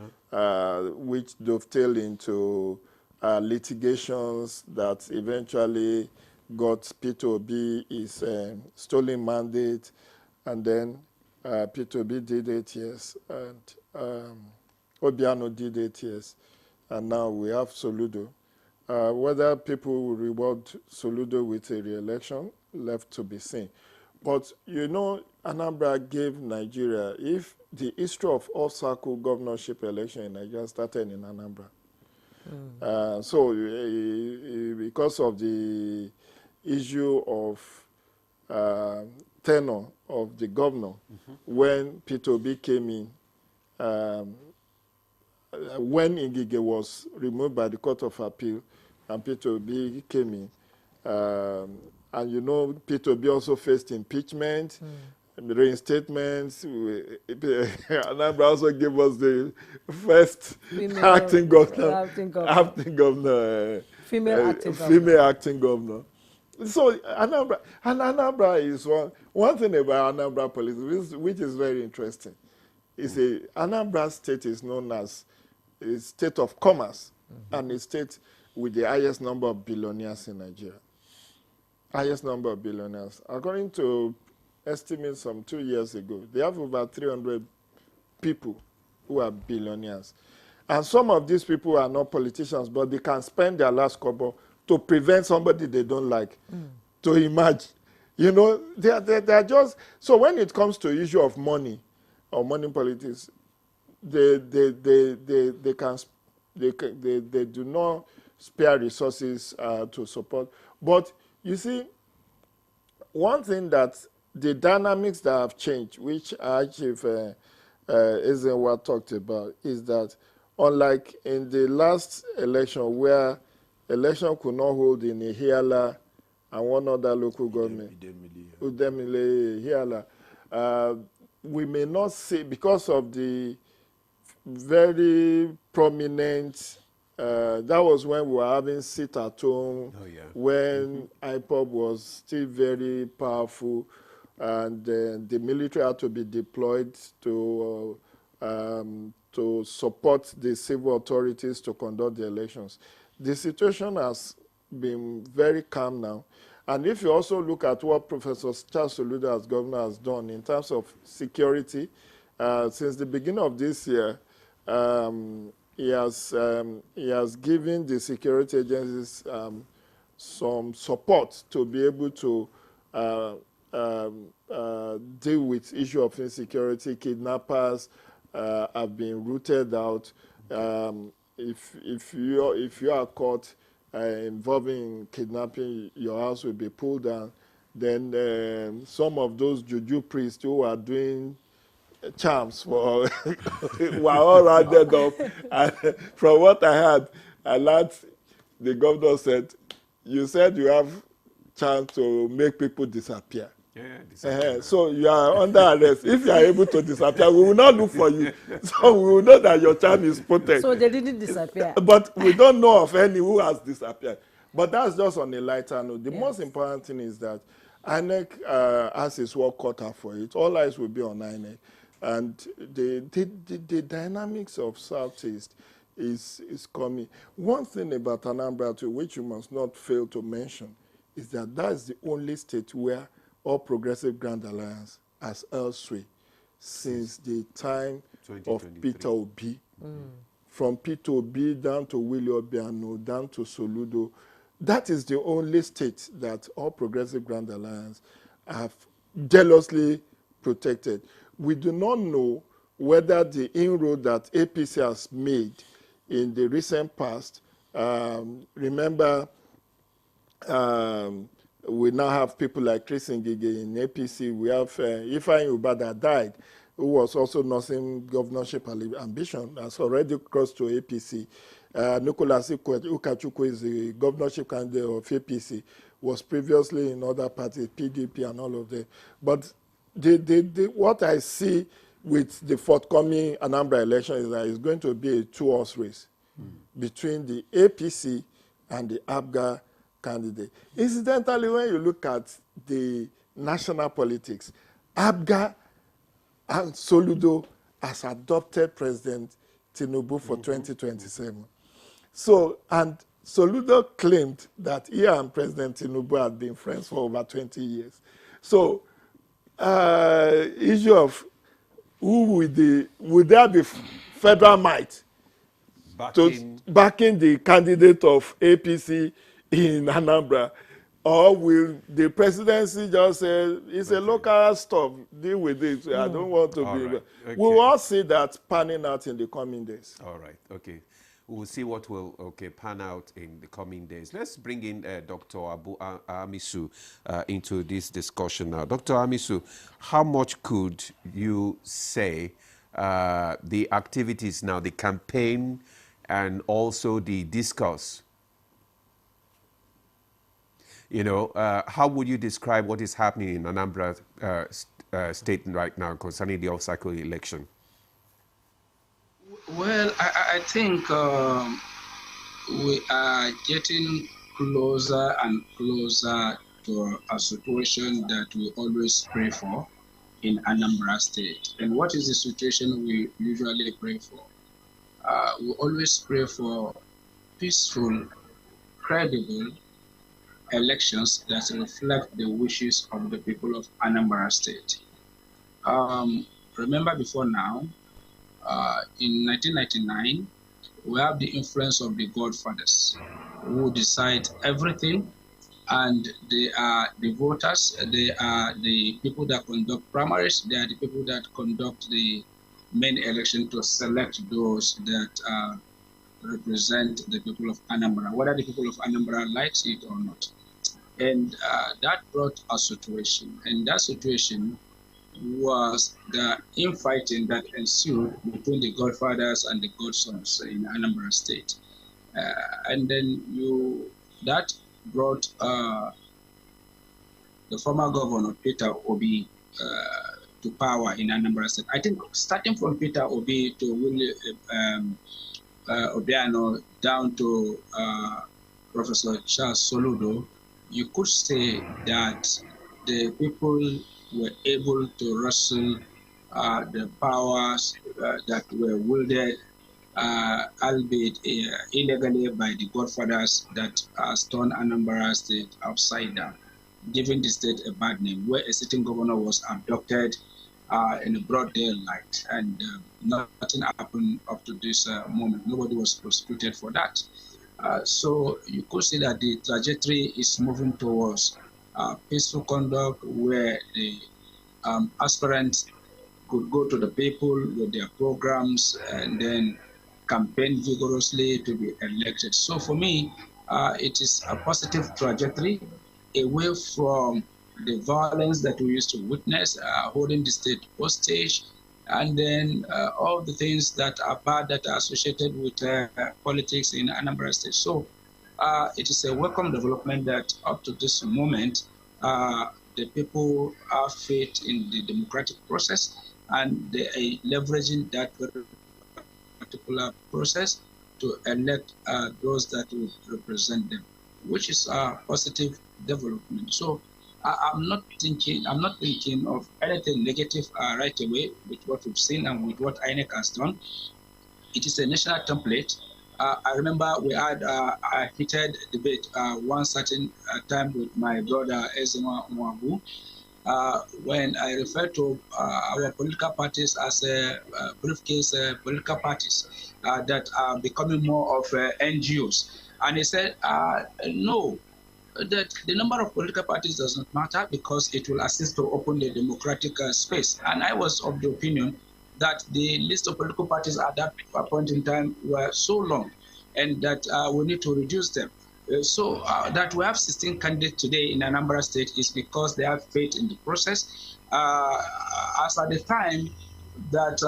which dovetailed into litigations that eventually got Peter Obi his stolen mandate, and then Peter Obi did 8 years, and Obiano did 8 years, and now we have Soludo. Whether people will reward Soludo with a re-election, left to be seen. But you know, Anambra gave Nigeria, if the history of off-cycle governorship election in Nigeria started in Anambra. So because of the issue of tenure of the governor, when Peter Obi came in, when Ngige was removed by the Court of Appeal and Peter Obi came in, and you know, Peter Obi also faced impeachment, reinstatements. Anambra also gave us the first acting governor, female acting governor. So Anambra is one thing about Anambra politics, which is very interesting. Is Anambra state is known as a state of commerce, and a state with the highest number of billionaires in Nigeria. Highest number of billionaires. According to estimates from 2 years ago, they have over 300 people who are billionaires. And some of these people are not politicians, but they can spend their last kobo to prevent somebody they don't like to emerge. You know, they are just... So when it comes to issue of money or money politics, they do not spare resources to support. But you see, one thing that the dynamics that have changed, which Chief Ezenwa talked about, is that unlike in the last election where election could not hold in Ihiala and one other local government, Udemile, Ihiala, we may not see, because of the very prominent, that was when we were having sit at home, when IPOB was still very powerful, and the military had to be deployed to support the civil authorities to conduct the elections. The situation has been very calm now. And if you also look at what Professor Charles Soludo as governor has done in terms of security, since the beginning of this year, he has given the security agencies some support to be able to deal with issue of insecurity. Kidnappers have been rooted out. If you are caught involving kidnapping, your house will be pulled down. Then some of those juju priests who are doing charms for were all rounded up. And from what I heard, the governor said, you said you have chance to make people disappear. So you are under arrest. If you are able to disappear, we will not look for you. So we will know that your charm is potent. So they didn't disappear. But we don't know of any who has disappeared. But that's just on a lighter note. The most important thing is that INEC has its work cut out for it. All eyes will be on INEC. And the dynamics of Southeast is coming. One thing about Anambra, too, which you must not fail to mention, is that that's the only state where All Progressive Grand Alliance has held sway since the time of Peter Obi. From Peter Obi down to Willie Obiano, down to Soludo. That is the only state that All Progressive Grand Alliance have jealously protected. We do not know whether the inroad that APC has made in the recent past, remember, we now have people like Chris Ngige in APC. We have Ifeanyi Ubah that died, who was also nursing governorship ambition, has already crossed to APC. Nicholas Ukachukwu is the governorship candidate of APC, was previously in other parties, PDP and all of them. But what I see with the forthcoming Anambra election is that it's going to be a two-horse race between the APC and the ABGA candidate. Incidentally, when you look at the national politics, ABGA and Soludo has adopted President Tinubu for 2027. So, and Soludo claimed that he and President Tinubu had been friends for over 20 years. So, issue of would there be federal might backing the candidate of APC in Anambra, or will the presidency just say it's a local stuff, deal with it? I don't want to be. Right. Okay. We will all see that panning out in the coming days. All right. Okay. We'll see what will pan out in the coming days. Let's bring in Dr. Abu Amisu into this discussion now. Dr. Amisu, how much could you say the activities now, the campaign, and also the discourse? You know, how would you describe what is happening in Anambra State right now concerning the off-cycle election? Well, I think we are getting closer and closer to a situation that we always pray for in Anambra State. And what is the situation we usually pray for? We always pray for peaceful, credible elections that reflect the wishes of the people of Anambra State. Remember before now, in 1999, we have the influence of the Godfathers who decide everything, and they are the voters, they are the people that conduct primaries, they are the people that conduct the main election to select those that represent the people of Anambra, whether the people of Anambra likes it or not. And that brought a situation, and that situation was the infighting that ensued between the Godfathers and the Godsons in Anambra State. And then that brought the former governor, Peter Obi, to power in Anambra State. I think starting from Peter Obi to Willie Obiano down to Professor Charles Soludo, you could say that the people were able to wrestle the powers that were wielded, albeit illegally, by the Godfathers that turned Anambra State upside down, giving the state a bad name, where a sitting governor was abducted in a broad daylight, and nothing happened up to this moment. Nobody was prosecuted for that. So you could see that the trajectory is moving towards peaceful conduct, where the aspirants could go to the people with their programs and then campaign vigorously to be elected. So for me, it is a positive trajectory away from the violence that we used to witness, holding the state hostage, and then all the things that are bad that are associated with politics in Anambra State. So it is a welcome development that up to this moment, the people have faith in the democratic process, and they are leveraging that particular process to elect those that will represent them, which is a positive development. So I'm not thinking of anything negative right away with what we've seen and with what INEC has done. It is a national template. I remember we had a heated debate one certain time with my brother Ezema Mwabu, when I referred to our political parties as briefcase political parties that are becoming more of NGOs. And he said, no, that the number of political parties does not matter because it will assist to open the democratic space. And I was of the opinion that the list of political parties at that point in time were so long, and that we need to reduce them. So that we have 16 candidates today in Anambra State is because they have faith in the process. As at the time that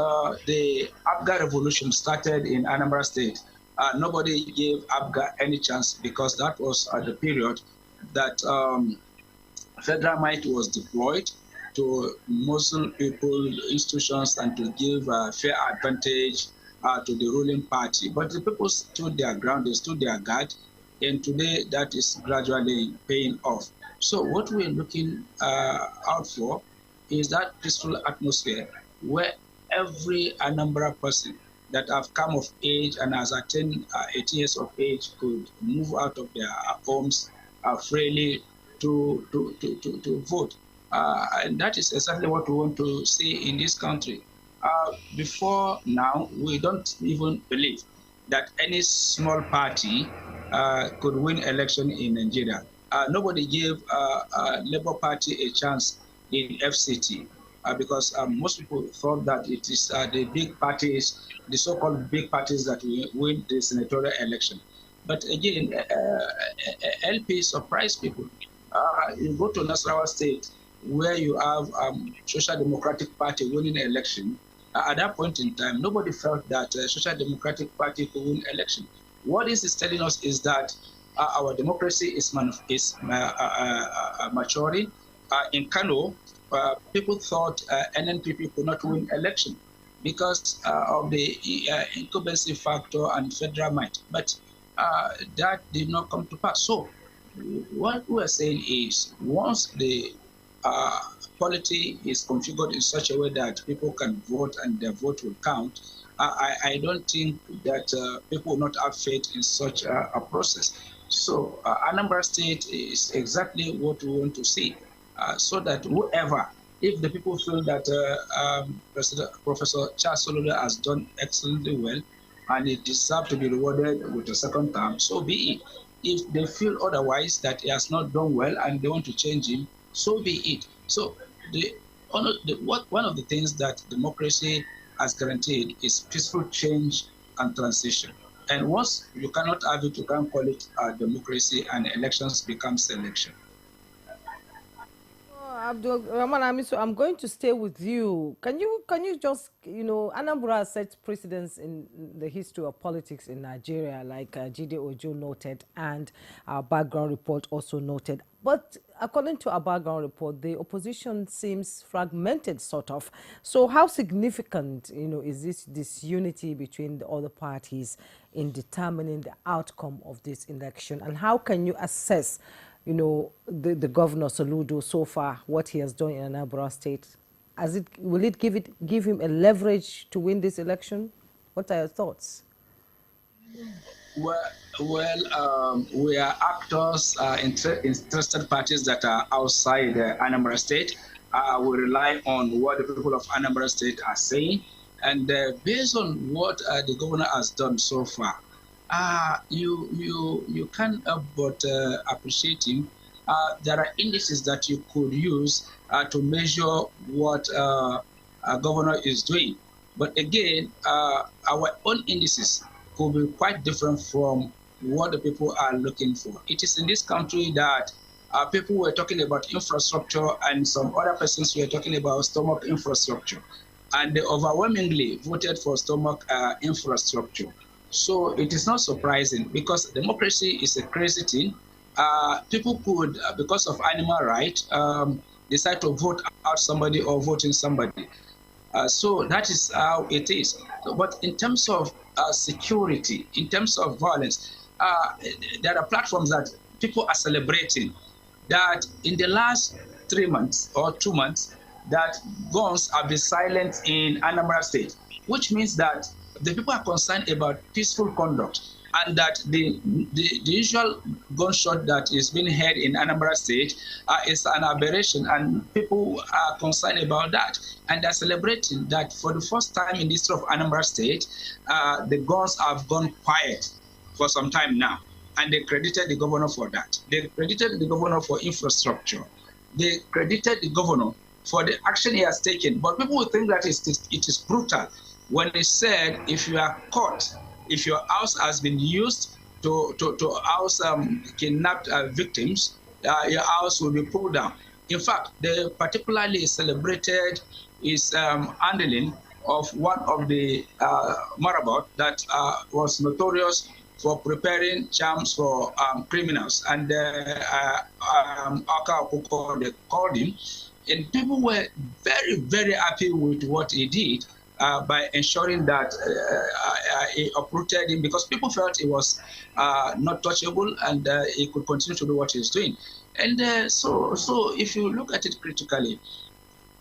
the Abga revolution started in Anambra State, nobody gave Abga any chance, because that was the period that federal might was deployed to muzzle people, institutions, and to give fair advantage to the ruling party. But the people stood their ground, they stood their guard, and today that is gradually paying off. So what we're looking out for is that peaceful atmosphere where every Anambra person that have come of age and has attained 18 years of age could move out of their homes freely to vote. And that is exactly what we want to see in this country. Before now, we don't even believe that any small party could win election in Nigeria. Nobody gave Labour Party a chance in FCT because most people thought that it is the big parties, the so-called big parties, that will win the senatorial election. But again, LP surprised people. You go to Nasarawa State, where you have Social Democratic Party winning an election. At that point in time, nobody felt that Social Democratic Party could win election. What this is telling us is that our democracy is maturing. In Kano, people thought NNPP could not win election because of the incumbency factor and federal might. But that did not come to pass. So what we are saying is, once the polity is configured in such a way that people can vote and their vote will count, I don't think that people will not have faith in such a process. So Anambra State is exactly what we want to see, so that whoever, if the people feel that Professor Charles Soludo has done excellently well and he deserves to be rewarded with a second term, so be it. If they feel otherwise, that he has not done well and they want to change him, so be it. So one of the things that democracy has guaranteed is peaceful change and transition. And once you cannot have it, you can't call it democracy, and elections become selection. Abdul Rahman Amiso, I'm going to stay with you. Can you just, Anambra has set precedents in the history of politics in Nigeria, like Jide Ojo noted, and our background report also noted. But according to our background report, the opposition seems fragmented, sort of. So how significant, is this unity between the other parties in determining the outcome of this election? And how can you assess the governor Soludo so far, what he has done in Anambra State? Will it give him a leverage to win this election? What are your thoughts? Well, we are actors, interested parties that are outside Anambra State. We rely on what the people of Anambra State are saying, and based on what the governor has done so far, you can't help but appreciate him. There are indices that you could use to measure what a governor is doing. But again, our own indices could be quite different from what the people are looking for. It is in this country that people were talking about infrastructure, and some other persons were talking about stomach infrastructure. And they overwhelmingly voted for stomach infrastructure. So it is not surprising, because democracy is a crazy thing. People could, because of animal rights, decide to vote out somebody or vote in somebody. So that is how it is. But in terms of security, in terms of violence, there are platforms that people are celebrating that in the last 3 months or 2 months, that guns have been silent in Anambra State, which means that the people are concerned about peaceful conduct, and that the usual gunshot that is being heard in Anambra State is an aberration, and people are concerned about that. And they're celebrating that for the first time in the history of Anambra State, the guns have gone quiet for some time now. And they credited the governor for that. They credited the governor for infrastructure. They credited the governor for the action he has taken. But people will think that it is brutal when he said, if you are caught, if your house has been used to house kidnapped victims, your house will be pulled down. In fact, they particularly celebrated his handling of one of the marabout that was notorious for preparing charms for criminals. And Aka Okuko, they called him. And people were very, very happy with what he did by ensuring that he uprooted him, because people felt he was not touchable and he could continue to do what he's doing. And so if you look at it critically,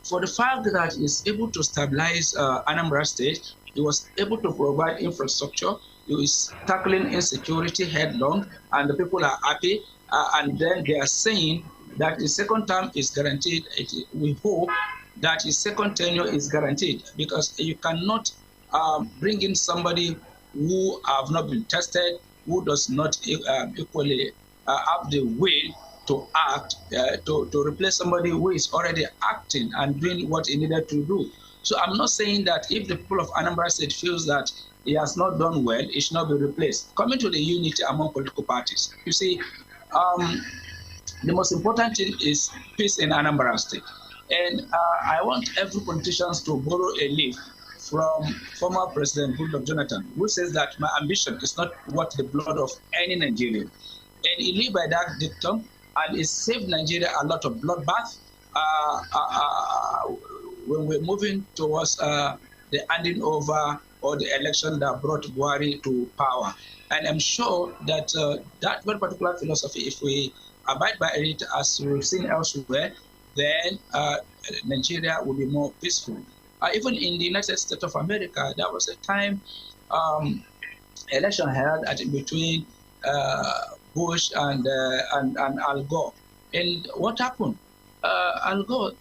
for the fact that he's able to stabilize Anambra State, he was able to provide infrastructure, he is tackling insecurity headlong, and the people are happy. And then they are saying that his second term is guaranteed. We hope that his second tenure is guaranteed, because you cannot bring in somebody who have not been tested, who does not equally have the will to act, to replace somebody who is already acting and doing what he needed to do. So I'm not saying that if the people of Anambra State feels that he has not done well, he should not be replaced. Coming to the unity among political parties, you see, the most important thing is peace in Anambra State. And I want every politician to borrow a leaf from former President Goodluck Jonathan, who says that my ambition is not worth the blood of any Nigerian. And he lived by that dictum, and it saved Nigeria a lot of bloodbath when we're moving towards the handing over or the election that brought Buhari to power. And I'm sure that that very particular philosophy, if we abide by it as we've seen elsewhere, then Nigeria will be more peaceful. Even in the United States of America, there was a time election held between Bush and Al Gore. And what happened? Al Gore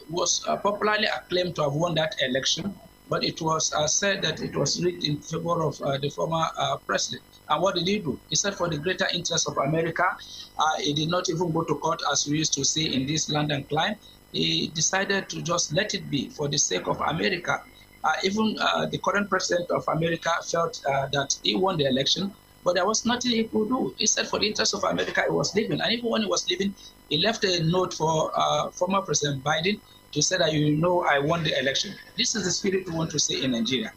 was popularly acclaimed to have won that election, but it was said that it was rigged in favor of the former president. And what did he do? He said, for the greater interest of America, he did not even go to court as we used to see in this land and climb. He decided to just let it be for the sake of America. Even the current president of America felt that he won the election, but there was nothing he could do. He said for the interest of America, he was leaving. And even when he was leaving, he left a note for former President Biden to say that, you know, I won the election. This is the spirit we want to see in Nigeria.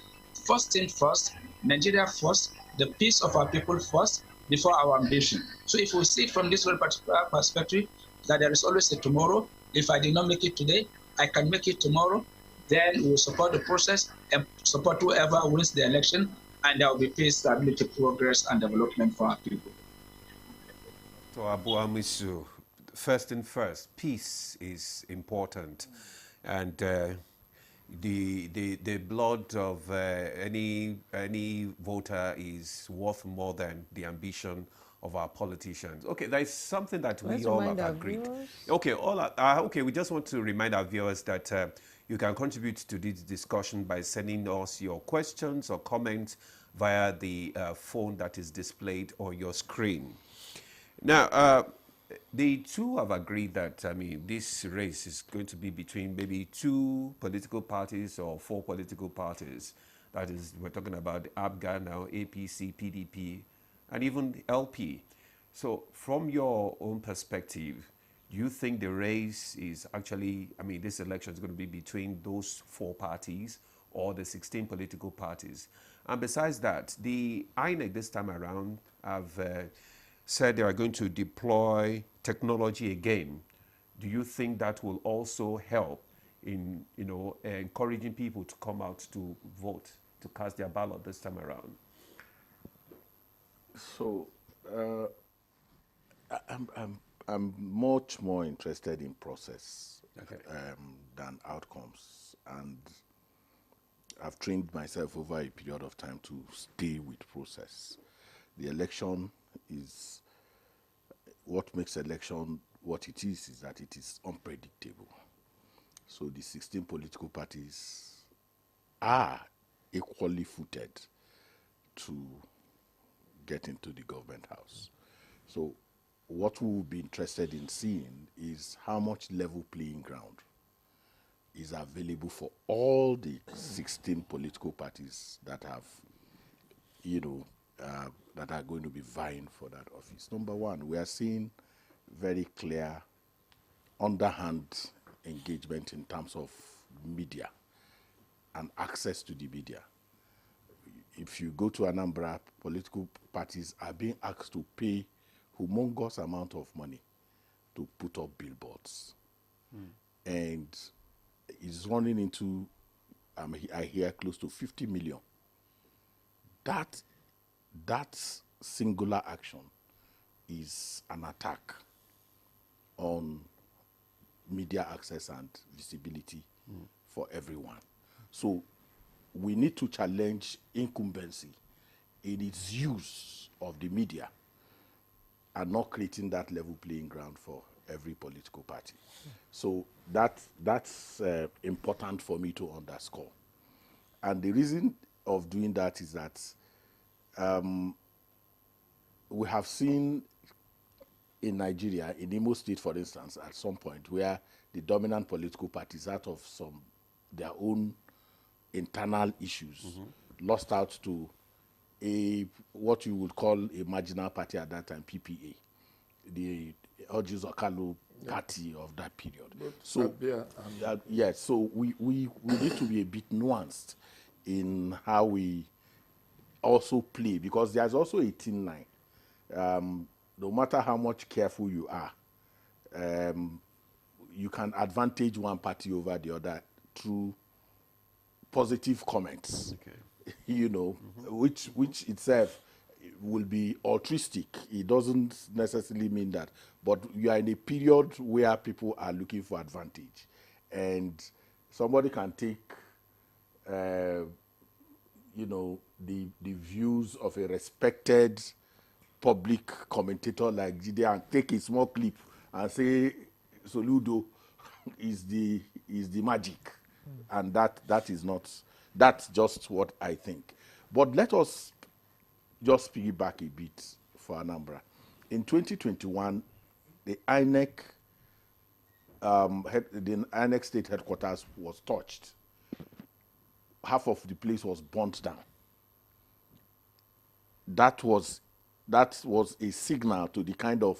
First thing first, Nigeria first, the peace of our people first, before our ambition. So if we see it from this very particular perspective, that there is always a tomorrow. If I did not make it today, I can make it tomorrow. Then we will support the process and support whoever wins the election, and there will be peace, stability, progress, and development for our people. So Abu Amisu, first thing first, peace is important, and the blood of any voter is worth more than the ambition of our politicians. Okay, there is something that we all have agreed. Okay, okay, we just want to remind our viewers that you can contribute to this discussion by sending us your questions or comments via the phone that is displayed on your screen. Now, the two have agreed that, I mean, this race is going to be between maybe 2 political parties or 4 political parties. That is, we're talking about ABGA now, APC, PDP, and even LP. So from your own perspective, do you think the race is actually, I mean, this election is going to be between those 4 parties or the 16 political parties? And besides that, the INEC this time around have said they are going to deploy technology again. Do you think that will also help in, you know, encouraging people to come out to vote, to cast their ballot this time around? So, I'm much more interested in process than outcomes, and I've trained myself over a period of time to stay with process. The election is, what makes election what it is that it is unpredictable. So the 16 political parties are equally footed to get into the government house. So what we will be interested in seeing is how much level playing ground is available for all the 16 political parties that have, that are going to be vying for that office. Number one, we are seeing very clear underhand engagement in terms of media and access to the media. If you go to Anambra, political parties are being asked to pay humongous amount of money to put up billboards. And it's running into, I hear, close to 50 million. That singular action is an attack on media access and visibility for everyone. So we need to challenge incumbency in its use of the media and not creating that level playing ground for every political party. So that's important for me to underscore. And the reason of doing that is that we have seen in Nigeria, in Imo State, for instance, at some point where the dominant political parties, out of their own internal issues, lost out to what you would call a marginal party at that time, PPA, the Ojus Okalu party of that period. So yes, so we need to be a bit nuanced in how we also play, because there's also a thin line. No matter how much careful you are, you can advantage one party over the other through positive comments, which itself will be altruistic. It doesn't necessarily mean that, but you are in a period where people are looking for advantage, and somebody can take, the views of a respected public commentator like Jide and take a small clip and say Soludo is the magic, and that is not. That's just what I think. But let us just piggyback a bit for Anambra. In 2021, the INEC state headquarters was touched. Half of the place was burnt down. That was a signal to the kind of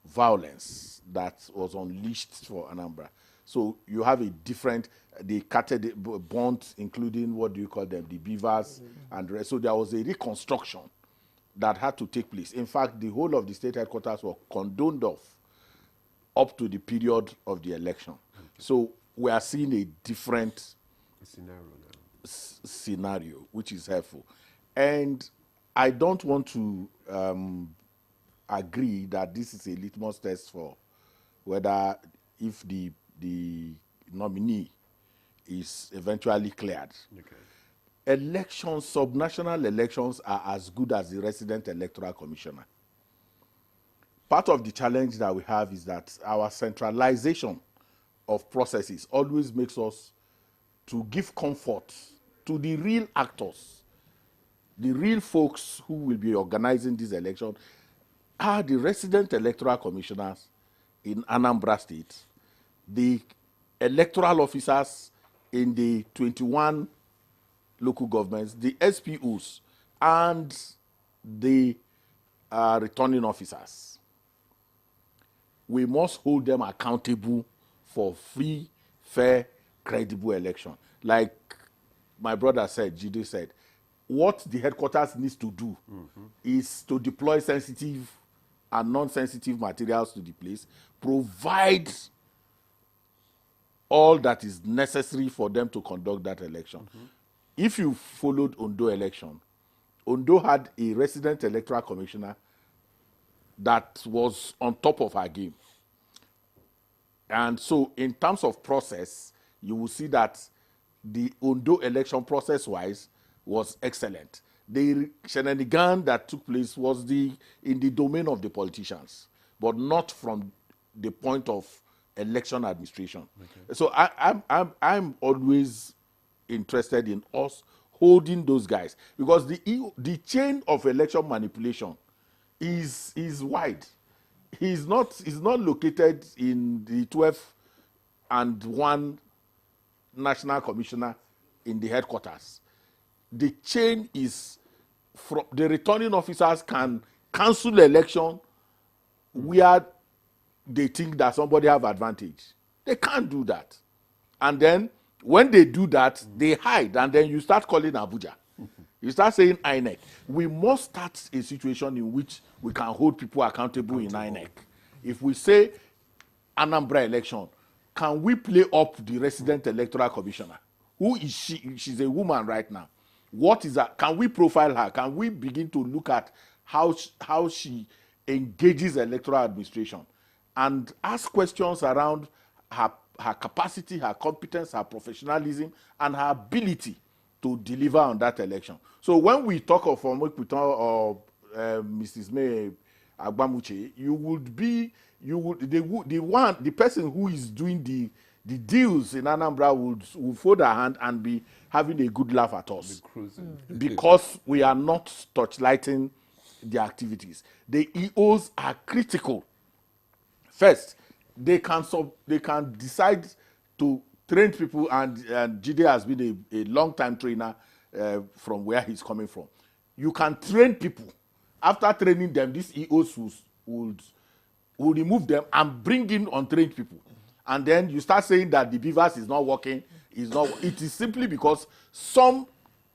violence that was unleashed for Anambra. So you have a different, they cutted, burnt, including, what do you call them, the beavers and the rest. So there was a reconstruction that had to take place. In fact, the whole of the state headquarters were condoned off up to the period of the election. So we are seeing a different scenario, which is helpful. And I don't want to agree that this is a litmus test for whether, if the nominee is eventually cleared. Elections, subnational elections, are as good as the resident electoral commissioner. Part of the challenge that we have is that our centralization of processes always makes us to give comfort to the real actors, the real folks who will be organizing this election are the resident electoral commissioners in Anambra State, the electoral officers in the 21 local governments, the SPOs, and the returning officers. We must hold them accountable for free, fair, credible election. Like my brother said, Jide said, what the headquarters needs to do is to deploy sensitive and non-sensitive materials to the place, provide all that is necessary for them to conduct that election. If you followed Ondo election, Ondo had a resident electoral commissioner that was on top of her game. And so in terms of process, you will see that the Ondo election process-wise was excellent. The shenanigan that took place was in the domain of the politicians, but not from the point of election administration. So I'm always interested in us holding those guys, because the chain of election manipulation is wide. He's not located in the 12 and 1 national commissioner in the headquarters. The chain is from the returning officers can cancel election where they think that somebody have advantage. They can't do that. And then when they do that, they hide, and then you start calling Abuja. You start saying INEC. We must start a situation in which we can hold people accountable in INEC. If we say Anambra election, can we play up the resident electoral commissioner? Who is she? She's a woman right now. What is that? Can we profile her? Can we begin to look at how she engages electoral administration and ask questions around her capacity, her competence, her professionalism, and her ability to deliver on that election? So when we talk of or Mrs. May Agbamuche, the person who is doing the deals in Anambra would fold her hand and be having a good laugh at us because we are not touchlighting the activities. The EOs are critical. First, they can decide to train people, and Jide has been a long-time trainer from where he's coming from. You can train people. After training them, these EOs would remove them and bring in untrained people. And then you start saying that the beavers is not working. It is simply because some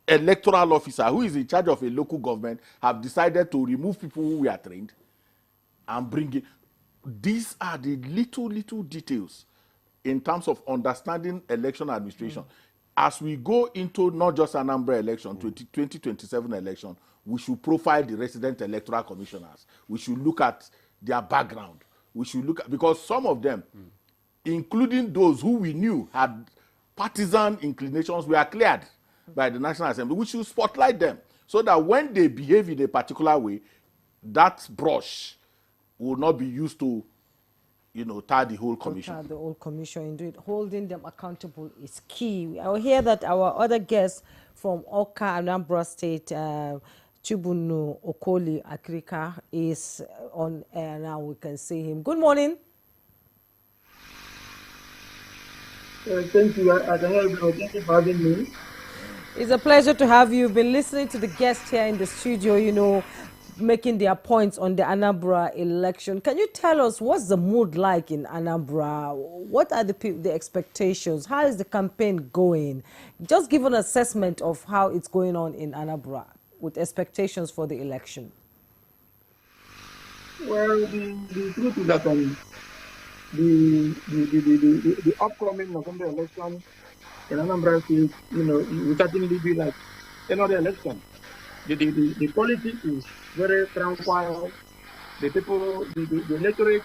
electoral officer who is in charge of a local government have decided to remove people who were trained and bring in. These are the little details in terms of understanding election administration. As we go into not just Anambra election, 2027 election, we should profile the resident electoral commissioners. We should look at their background. We should look at, because some of them, including those who we knew had partisan inclinations, were cleared by the National Assembly. We should spotlight them so that when they behave in a particular way, that brush will not be used to, tar the whole commission. Tar the whole commission, indeed. Holding them accountable is key. I will hear that our other guest from Oka, Anambra State, Chibunu Okoli Akrika, is on air now. We can see him. Good morning. Thank you. Thank you for having me. It's a pleasure to have you. You've been listening to the guests here in the studio, making their points on the Anambra election. Can you tell us what's the mood like in Anambra? What are the expectations? How is the campaign going? Just give an assessment of how it's going on in Anambra with expectations for the election. Well, the truth is that the upcoming November election in Anambra State, will certainly be like another election. The politics is very tranquil. The people, the electorate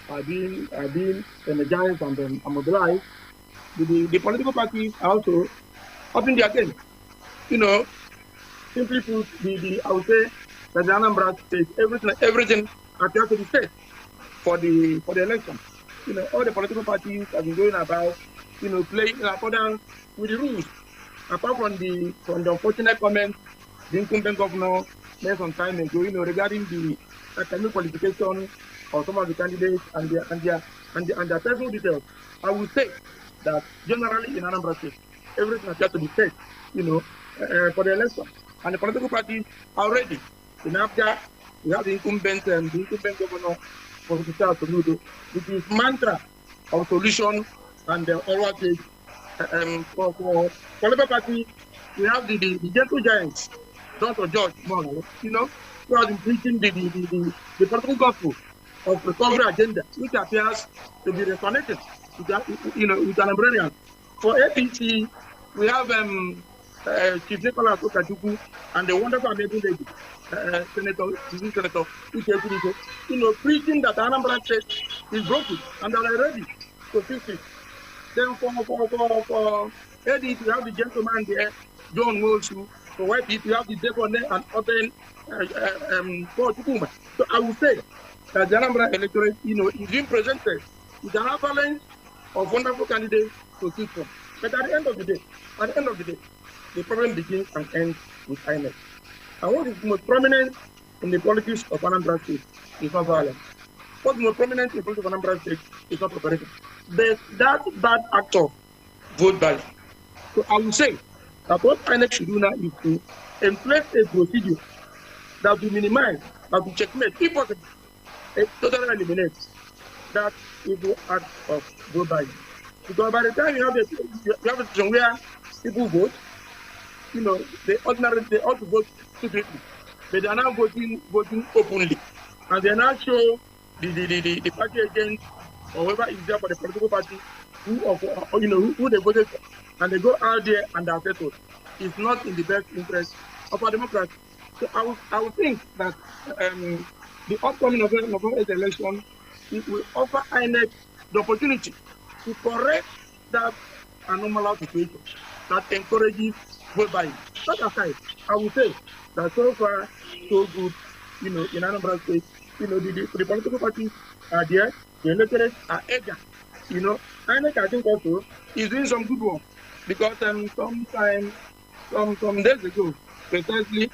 are being energized and mobilized. The political parties are also upping their game. Simply put, I would say that the Anambra State, everything appears to be set for the election. All the political parties have been going about, playing in accordance with the rules. Apart from the unfortunate comment the incumbent governor made some time ago, regarding the academic qualification of some of the candidates and their personal details, I would say that generally in Anambra State, everything appears to be set, for the election. And the political parties are ready. In Africa, we have the incumbent governor, Professor Charles Soludo, with his mantra of solution and oral case. For political party, we have the gentle giants, Dr. George Morgan, who has been preaching the political gospel of recovery agenda, which appears to be reconnected with Anambrarians. For APC, we have Chief Nicholas Okajuku and the wonderful amazing lady, Senator Uche, preaching that Anambra State is broken and they are ready to fix it. Then for ADP, we have the gentleman there, John Wolshu. For YPP, we have the Devon and Open Paul Chukuma. So I would say that the Anambra electorate, is being presented with an avalanche of wonderful candidates to choose from. But at the end of the day, the problem begins and ends with INEC. And what is most prominent in the politics of Anambra State is not violence. What's most prominent in the politics of Anambra State is not preparation. That bad actor vote buying. So I would say that what INEC should do now is to place a procedure that will minimize, that will checkmate, if possible, totally eliminate that evil act of vote buying. Because by the time you have a situation where people vote, they ought to vote secretly. But they are now voting openly. And they now show the party agent or whoever is there for the political party who they voted for. And they go out there and are settled. It's not in the best interest of our democracy. So I would think that the upcoming November 8 election, it will offer INEC the opportunity to correct that anomalous situation that encourages vote buying. That aside, I would say that so far, so good, in Anambra State, the political parties are there, the electorate are eager. INEC, I think also, is doing some good work because some days ago, precisely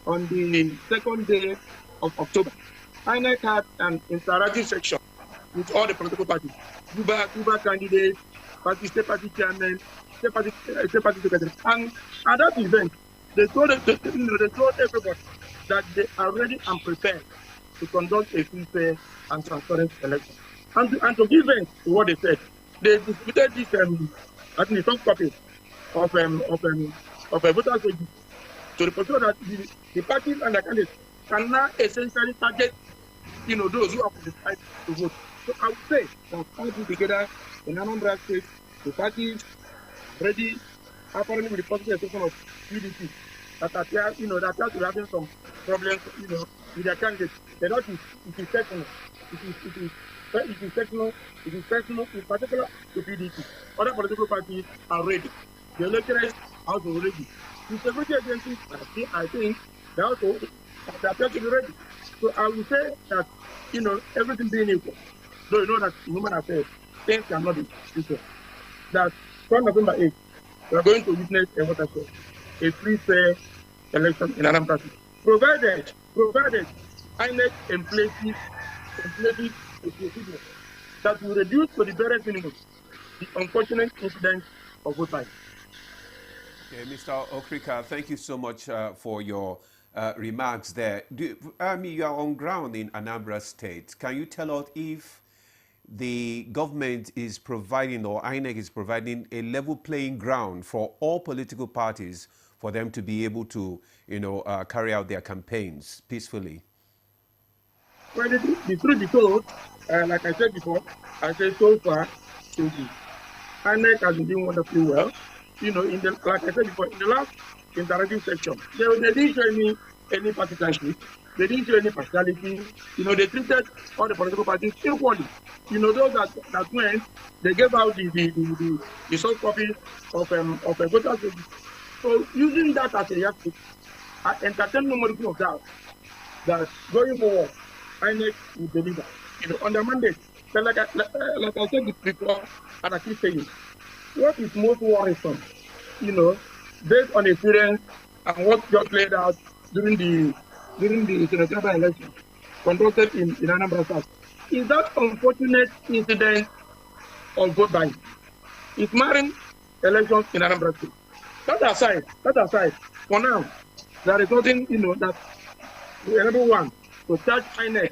on the second day of October, INEC had an interactive section with all the political parties, Cuba candidates, state party chairman, state party secretary. And at that event, they told everybody that they are ready and prepared to conduct a free, fair, and transparent election. And to give vent to what they said, they distributed this, I think, the soft copy of a voter's register to the person that the parties and the candidates can now essentially target, those who have decided to vote. So I would say that all together in Anambra State, the parties ready, apparently with the possible exception of PDP, that appear to be having some problems, with their candidates. It is personal. It is personal, in particular to PDP. Other political parties are ready. The electorate are also ready. The security agencies, I think, they also appear to be ready. So I would say that, everything being equal, though you know that in human affairs, things cannot be equal. That on November 8th, we are going to witness a watershed, a free, fair election in Anambra State. Provided INEC places a procedure that will reduce to the barest minimum the unfortunate incidents of vote buying. Okay, Mr. Okrika, thank you so much for your remarks there. You are on ground in Anambra State. Can you tell us if the government is providing, or INEC is providing, a level playing ground for all political parties for them to be able to, carry out their campaigns peacefully? Well, the truth be told, like I said before, so far, so good. INEC has been doing wonderfully well. Like I said before, in the last interactive section, they didn't show any partisanship. They didn't show any partiality. They treated all the political parties equally. Those that went, they gave out the soft copy of a voter's register. So using that as a yardstick, I entertain no modicum of doubt that going forward, INEC will deliver. On the mandate. But like I said before, and I keep saying, what is most worrisome, based on experience and what just laid out during the senatorial election conducted in Anambra South, is that unfortunate incident of vote buying. It's marring elections in Anambra State. That aside, for now, there is nothing, that will enable one to charge INEC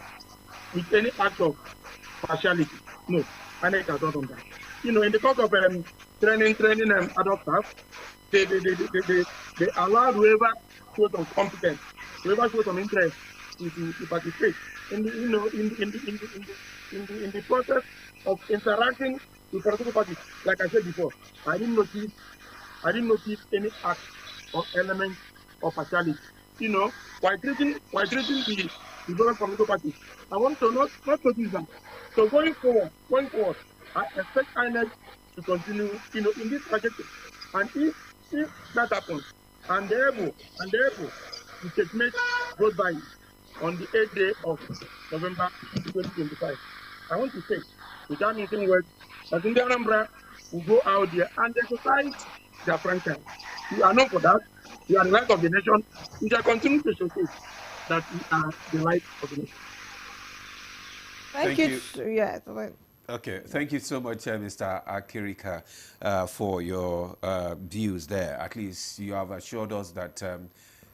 with any act of partiality. No, INEC has not done that. In the course of training adult staff, they allow whoever shows some competence, whoever shows some interest to participate in the process of interacting with political parties. Like I said before, I didn't notice any act or element of partiality. While treating the different political parties, I want to not notice that. So going forward, I expect INEC to continue, in this trajectory. And if that happens, and they're able to checkmate vote buying on the 8th day of November 2025, I want to say, without missing words, that in the Anambra will go out there and exercise their franchise. We are known for that. We are the light of the nation. We shall continue to showcase that we are the light of the nation. Thank you. Okay, thank you so much, Mr. Akirika, for your views there. At least you have assured us that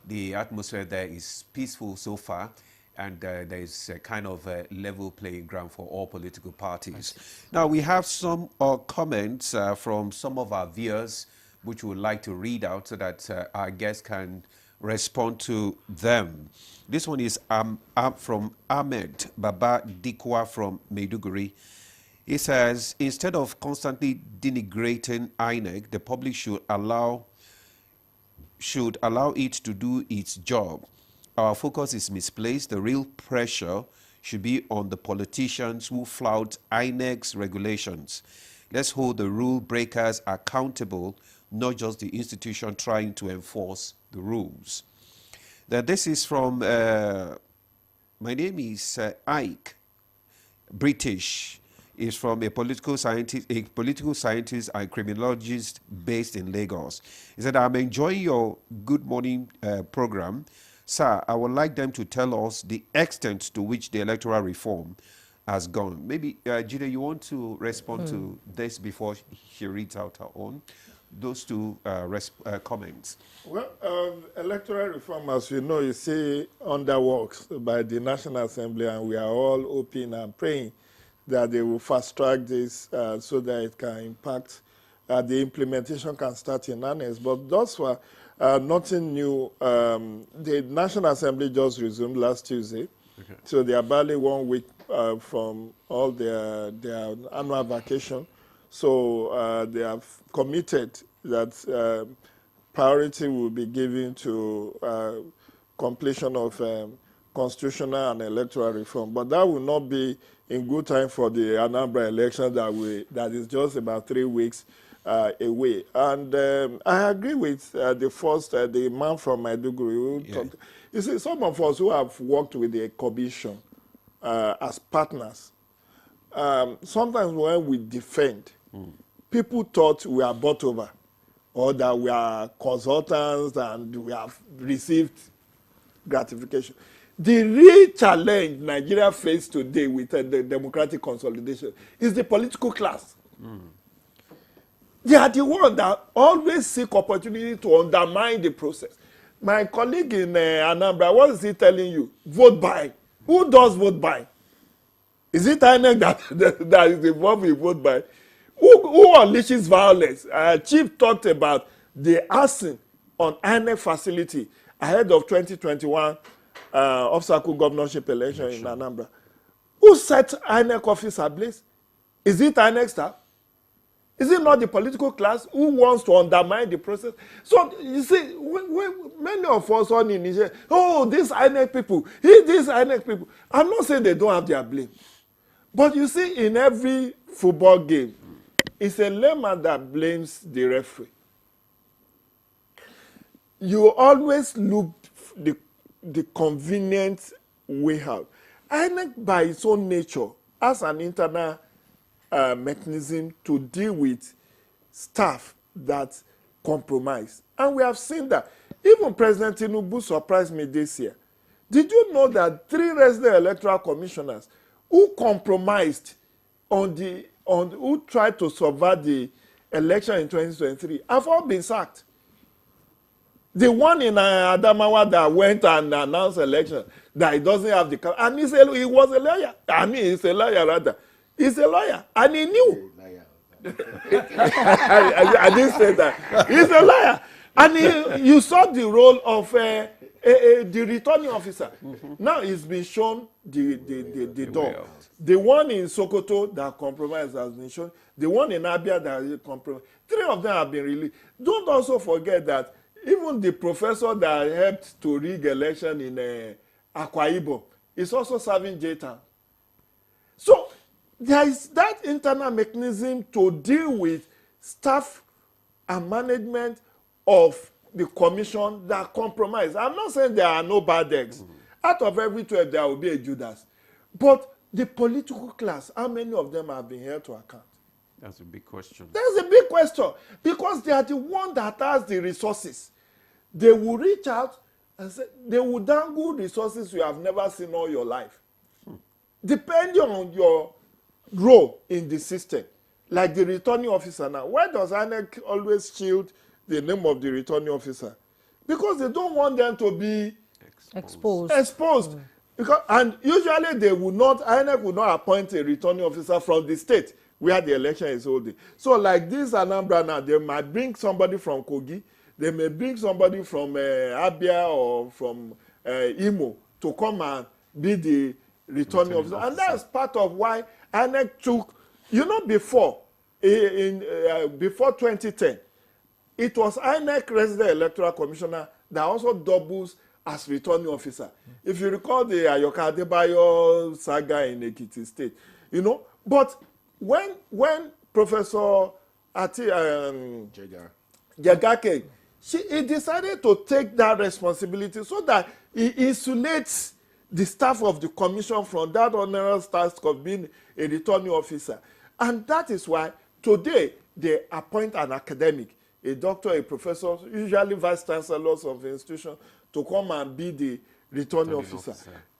the atmosphere there is peaceful so far, and there is a kind of a level playing ground for all political parties. Now, we have some comments from some of our viewers, which we would like to read out so that our guests can respond to them. This one is from Ahmed Baba Dikwa from Maiduguri. He says, instead of constantly denigrating INEC, the public should allow it to do its job. Our focus is misplaced. The real pressure should be on the politicians who flout INEC's regulations. Let's hold the rule breakers accountable, not just the institution trying to enforce the rules. Then this is from, my name is Ike, British. Is from a political scientist and criminologist based in Lagos. He said, I'm enjoying your good morning program. Sir, I would like them to tell us the extent to which the electoral reform has gone. Maybe, Jide, you want to respond to this before she reads out her own? Those two comments. Well, electoral reform, as you know, is underworks by the National Assembly, and we are all hoping and praying that they will fast track this so that it can impact, the implementation can start in earnest. But thus far, nothing new. The National Assembly just resumed last Tuesday. Okay. So they are barely 1 week from all their annual vacation. So they have committed that priority will be given to completion of constitutional and electoral reform. But that will not be in good time for the Anambra election that is just about 3 weeks away. And I agree with the man from Maiduguri who talked. You see, some of us who have worked with the commission as partners, sometimes when we defend, people thought we are bought over or that we are consultants and we have received gratification. The real challenge Nigeria faces today with the democratic consolidation is the political class. They are the ones that always seek opportunity to undermine the process. My colleague in Anambra, what is he telling you? Vote by. Who does vote by? Is it INEC that is involved in vote by? Who unleashes violence? Chief talked about the arson on INEC facility ahead of 2021 obstacle governorship election in Anambra. Who set INEC office ablaze? Is it INEC staff? Is it not the political class who wants to undermine the process? So, you see, many of us on in Nigeria, these INEC people, these INEC people. I'm not saying they don't have their blame. But you see, in every football game, it's a layman that blames the referee. You always look the convenient way out. INEC, by its own nature, has an internal mechanism to deal with staff that compromise. And we have seen that. Even President Tinubu surprised me this year. Did you know that 3 resident electoral commissioners who compromised who tried to subvert the election in 2023 have all been sacked? The one in Adamawa that went and announced election that he doesn't have the and he was a lawyer. I mean, he's a lawyer rather. He's a lawyer, and he knew. I didn't say that. He's a lawyer, and you saw the role of the returning officer. Now he's been shown the door. The one in Sokoto that compromised has been shown. The one in Abia that compromised. 3 of them have been released. Don't also forget that even the professor that helped to rig election in Akwa Ibom is also serving J-Town. So there is that internal mechanism to deal with staff and management of the commission that compromise. I'm not saying there are no bad eggs. Out of every 12, there will be a Judas. But the political class, how many of them have been held to account? That's a big question. That's a big question. Because they are the one that has the resources. They will reach out and say, they will dangle resources you have never seen all your life. Depending on your role in the system, like the returning officer now. Why does INEC always shield the name of the returning officer? Because they don't want them to be exposed. Because, and usually they will not, INEC will not appoint a returning officer from the state where the election is holding. So like this Anambra now, they might bring somebody from Kogi, they may bring somebody from Abia or from Imo to come and be the returning officer. And that's part of why INEC took, before 2010, it was INEC resident electoral commissioner that also doubles as returning officer. If you recall the Ayoka Adebayo saga in Ekiti State, but when Professor Jagake, he decided to take that responsibility so that he insulates the staff of the commission from that onerous task of being a returning officer. And that is why today they appoint an academic, a doctor, a professor, usually vice chancellors of the institution, to come and be the returning officer.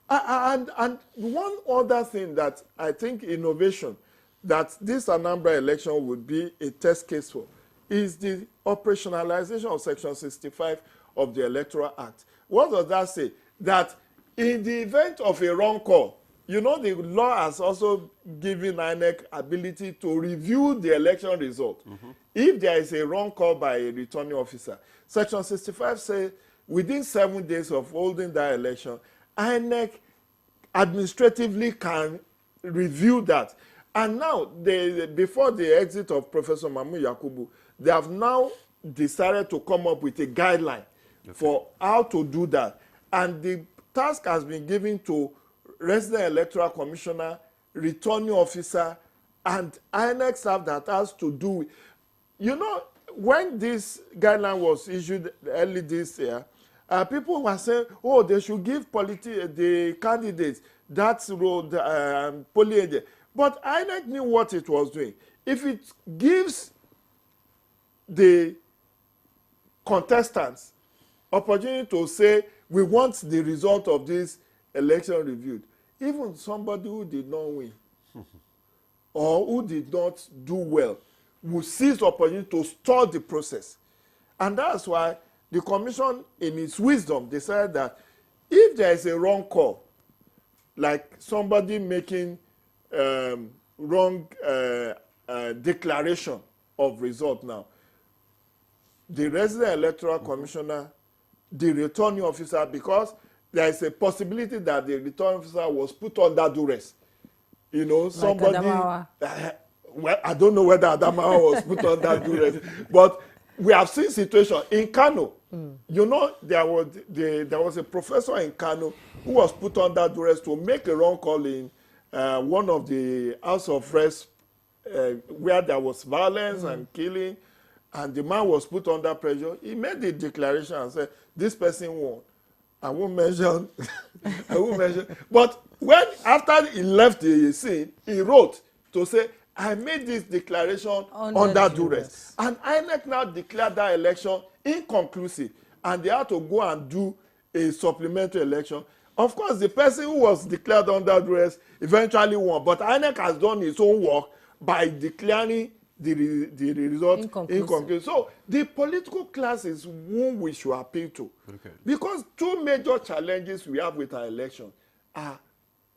And one other thing that I think innovation that this Anambra election would be a test case for is the operationalization of Section 65 of the Electoral Act. What does that say? That in the event of a wrong call, the law has also given INEC ability to review the election result. If there is a wrong call by a returning officer. Section 65 says within 7 days of holding that election, INEC administratively can review that. And now, before the exit of Professor Mamu Yakubu, they have now decided to come up with a guideline for how to do that. And the task has been given to resident electoral commissioner, returning officer, and INEC staff that has to do with, when this guideline was issued early this year, people were saying, oh, they should give the candidates that road, polling agent. But INEC knew what it was doing. If it gives the contestants opportunity to say, we want the result of this election reviewed, even somebody who did not win or who did not do well will seize the opportunity to stall the process. And that's why the commission, in its wisdom, decided that if there is a wrong call, like somebody making wrong declaration of result now, the resident electoral commissioner, the returning officer, because there is a possibility that the returning officer was put under duress. Somebody. Well, I don't know whether Adamawa was put under duress, but we have seen situation in Kano. There was a professor in Kano who was put under duress to make a wrong call in one of the house of rest where there was violence and killing, and the man was put under pressure. He made the declaration and said, this person won. I won't mention. But after he left the scene, he wrote to say, I made this declaration under duress. And INEC now declared that election inconclusive, and they had to go and do a supplementary election. Of course, the person who was declared under duress eventually won, but INEC has done its own work by declaring the result inconclusive. So the political class is whom we should appeal to. Because two major challenges we have with our election are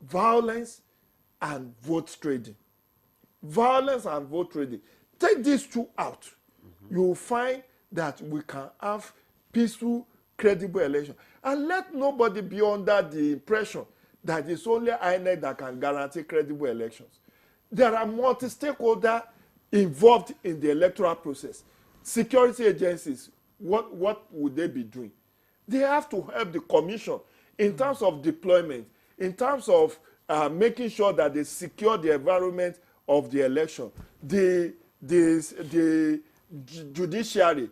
violence and vote trading. Violence and vote trading. Take these two out. You will find that we can have peaceful, credible election. And let nobody be under the impression that it's only INEC that can guarantee credible elections. There are multi-stakeholders involved in the electoral process. Security agencies, what would they be doing? They have to help the commission in terms of deployment, in terms of making sure that they secure the environment of the election. The judiciary,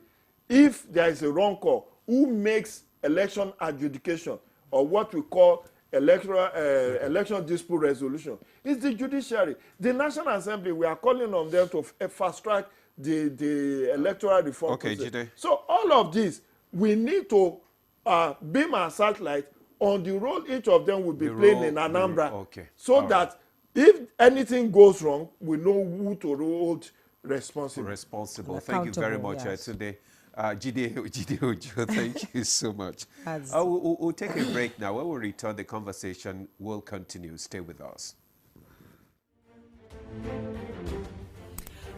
if there is a wrong call, who makes election adjudication, or what we call election dispute resolution? It's the judiciary. The National Assembly, we are calling on them to fast track the electoral reform process. Jide. So all of this, we need to beam our satellite on the role each of them will be playing in Anambra, that If anything goes wrong, we know who to hold responsible. Thank you very much, today. Jide Ojo, thank you so much. We'll take a break now. When we return, the conversation will continue. Stay with us.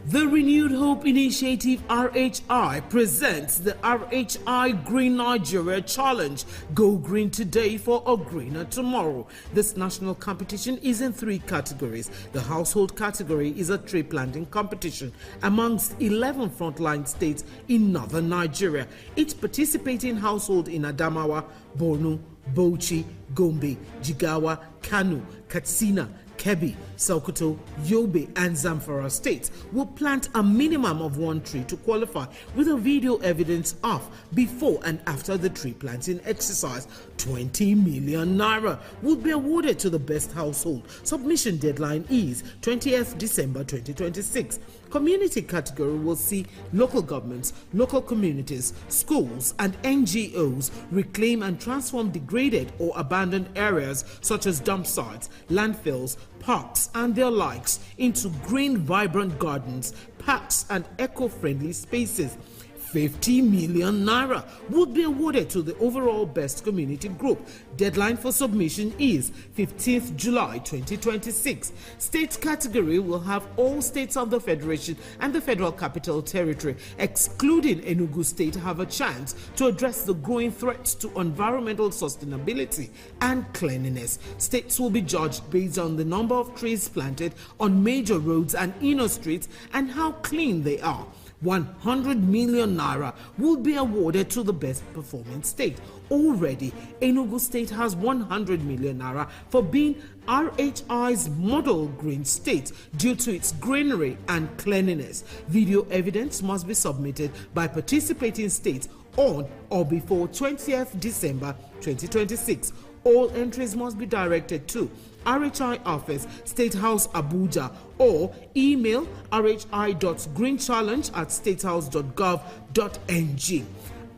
The Renewed Hope Initiative RHI presents the RHI Green Nigeria Challenge. Go green today for a greener tomorrow. This national competition is in 3 categories. The household category is a tree planting competition amongst 11 frontline states in northern Nigeria. Each participating household in Adamawa, Borno, Bauchi, Gombe, Jigawa, Kano, Katsina, Kebbi, Sokoto, Yobe, and Zamfara states will plant a minimum of 1 tree to qualify, with a video evidence of before and after the tree planting exercise. 20 million naira will be awarded to the best household. Submission deadline is 20th December 2026. Community category will see local governments, local communities, schools, and NGOs reclaim and transform degraded or abandoned areas such as dump sites, landfills, parks, and their likes into green, vibrant gardens, parks, and eco-friendly spaces. 50 million naira would be awarded to the overall best community group. Deadline for submission is 15th July 2026. State category will have all states of the Federation and the Federal Capital Territory, excluding Enugu State, have a chance to address the growing threats to environmental sustainability and cleanliness. States will be judged based on the number of trees planted on major roads and inner streets and how clean they are. 100 million naira will be awarded to the best performing state. Already, Enugu State has 100 million naira for being RHI's model green state due to its greenery and cleanliness. Video evidence must be submitted by participating states on or before 20th December 2026. All entries must be directed to RHI Office, State House, Abuja, or email rhi.greenchallenge@statehouse.gov.ng.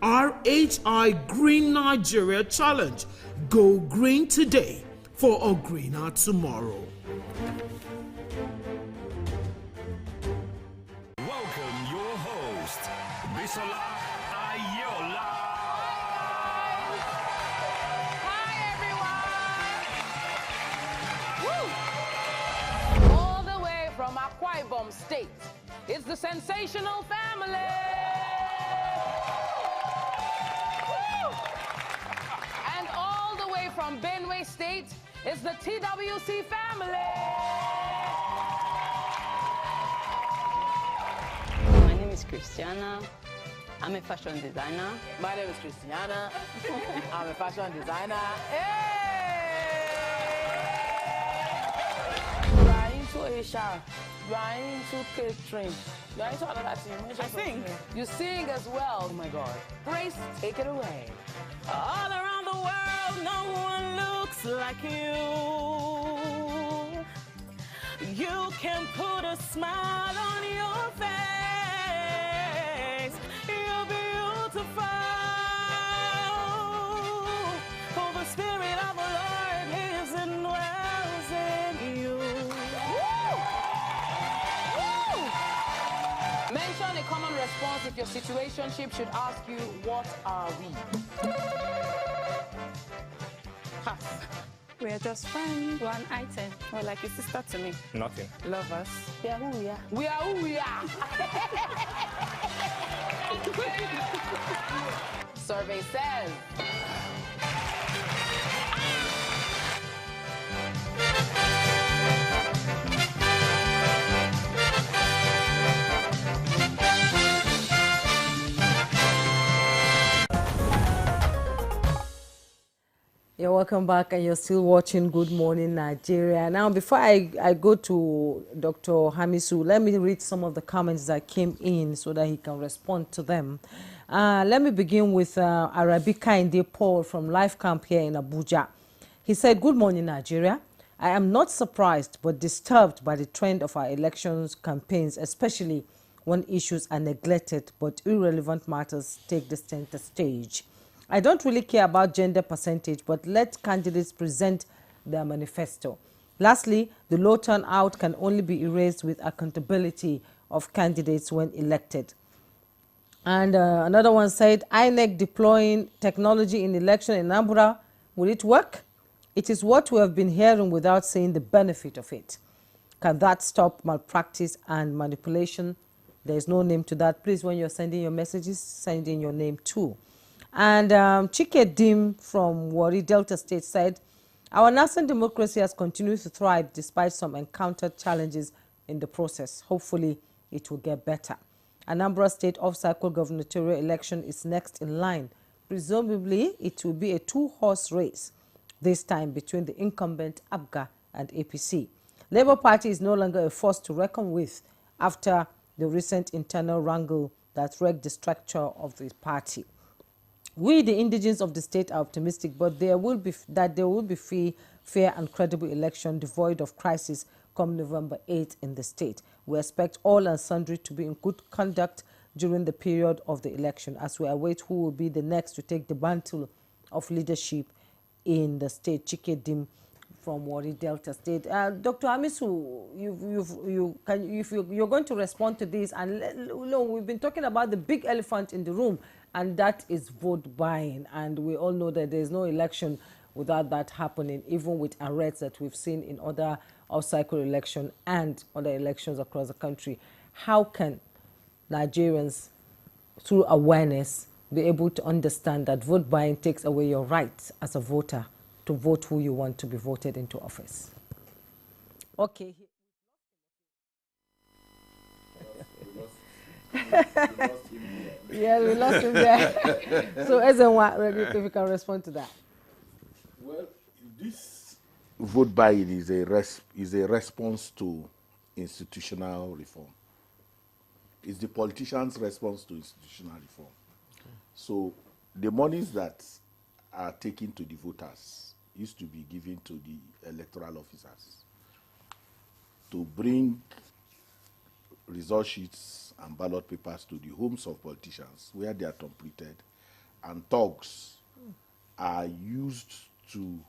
RHI Green Nigeria Challenge. Go green today for a greener tomorrow. Welcome your host, Bisola Ayola. All the way from Akwa Ibom State, it's the sensational family. Woo! And all the way from Benue State, it's the TWC family. My name is Christiana. I'm a fashion designer. My name is Christiana. I'm a fashion designer. You are into Asia. You are into catering. You are into another thing. I sing. You sing as well. Oh my God. Grace, take it away. All around the world, no one looks like you. You can put a smile on your face. You're beautiful. For the Spirit of the Lord lives and dwells in you. Mention a common response if your situationship should ask you, what are we? We're just friends. One item. Or like a sister to me. Nothing. Lovers. We are who we are. We are who we are. Survey says. You're welcome back, and you're still watching Good Morning Nigeria. Now, before I go to Dr. Hamisu, let me read some of the comments that came in so that he can respond to them. Let me begin with Arabika Inde Paul from Life Camp here in Abuja. He said, "Good morning, Nigeria. I am not surprised but disturbed by the trend of our elections campaigns, especially when issues are neglected but irrelevant matters take the center stage. I don't really care about gender percentage, but let candidates present their manifesto." Lastly, the low turnout can only be erased with accountability of candidates when elected. And another one said, INEC deploying technology in election in Anambra, will it work? It is what we have been hearing without seeing the benefit of it. Can that stop malpractice and manipulation? There is no name to that. Please, when you're sending your messages, send in your name too. And Chike Dim from Wari Delta State said, our nascent democracy has continued to thrive despite some encountered challenges in the process. Hopefully, it will get better. Anambra State off-cycle gubernatorial election is next in line. Presumably, it will be a two-horse race, this time between the incumbent ABGA and APC. Labour Party is no longer a force to reckon with after the recent internal wrangle that wrecked the structure of the party. We, the indigents of the state, are optimistic, but there will be free, fair and credible election devoid of crisis come November 8th in the state. We expect all and sundry to be in good conduct during the period of the election as we await who will be the next to take the mantle of leadership in the state. Chike Dim from Wari Delta State. Dr. Amisu, you're going to respond to this, and we've been talking about the big elephant in the room, and that is vote buying. And we all know that there's no election without that happening, even with arrests that we've seen in other off-cycle election and other elections across the country. How can Nigerians, through awareness, be able to understand that vote buying takes away your rights as a voter to vote who you want to be voted into office? Okay. Yeah, we lost him there. So, if you can respond to that. Well, this vote buying is a response to institutional reform. It's the politicians' response to institutional reform. Okay. So the monies that are taken to the voters used to be given to the electoral officers to bring result sheets and ballot papers to the homes of politicians where they are completed, and thugs are used to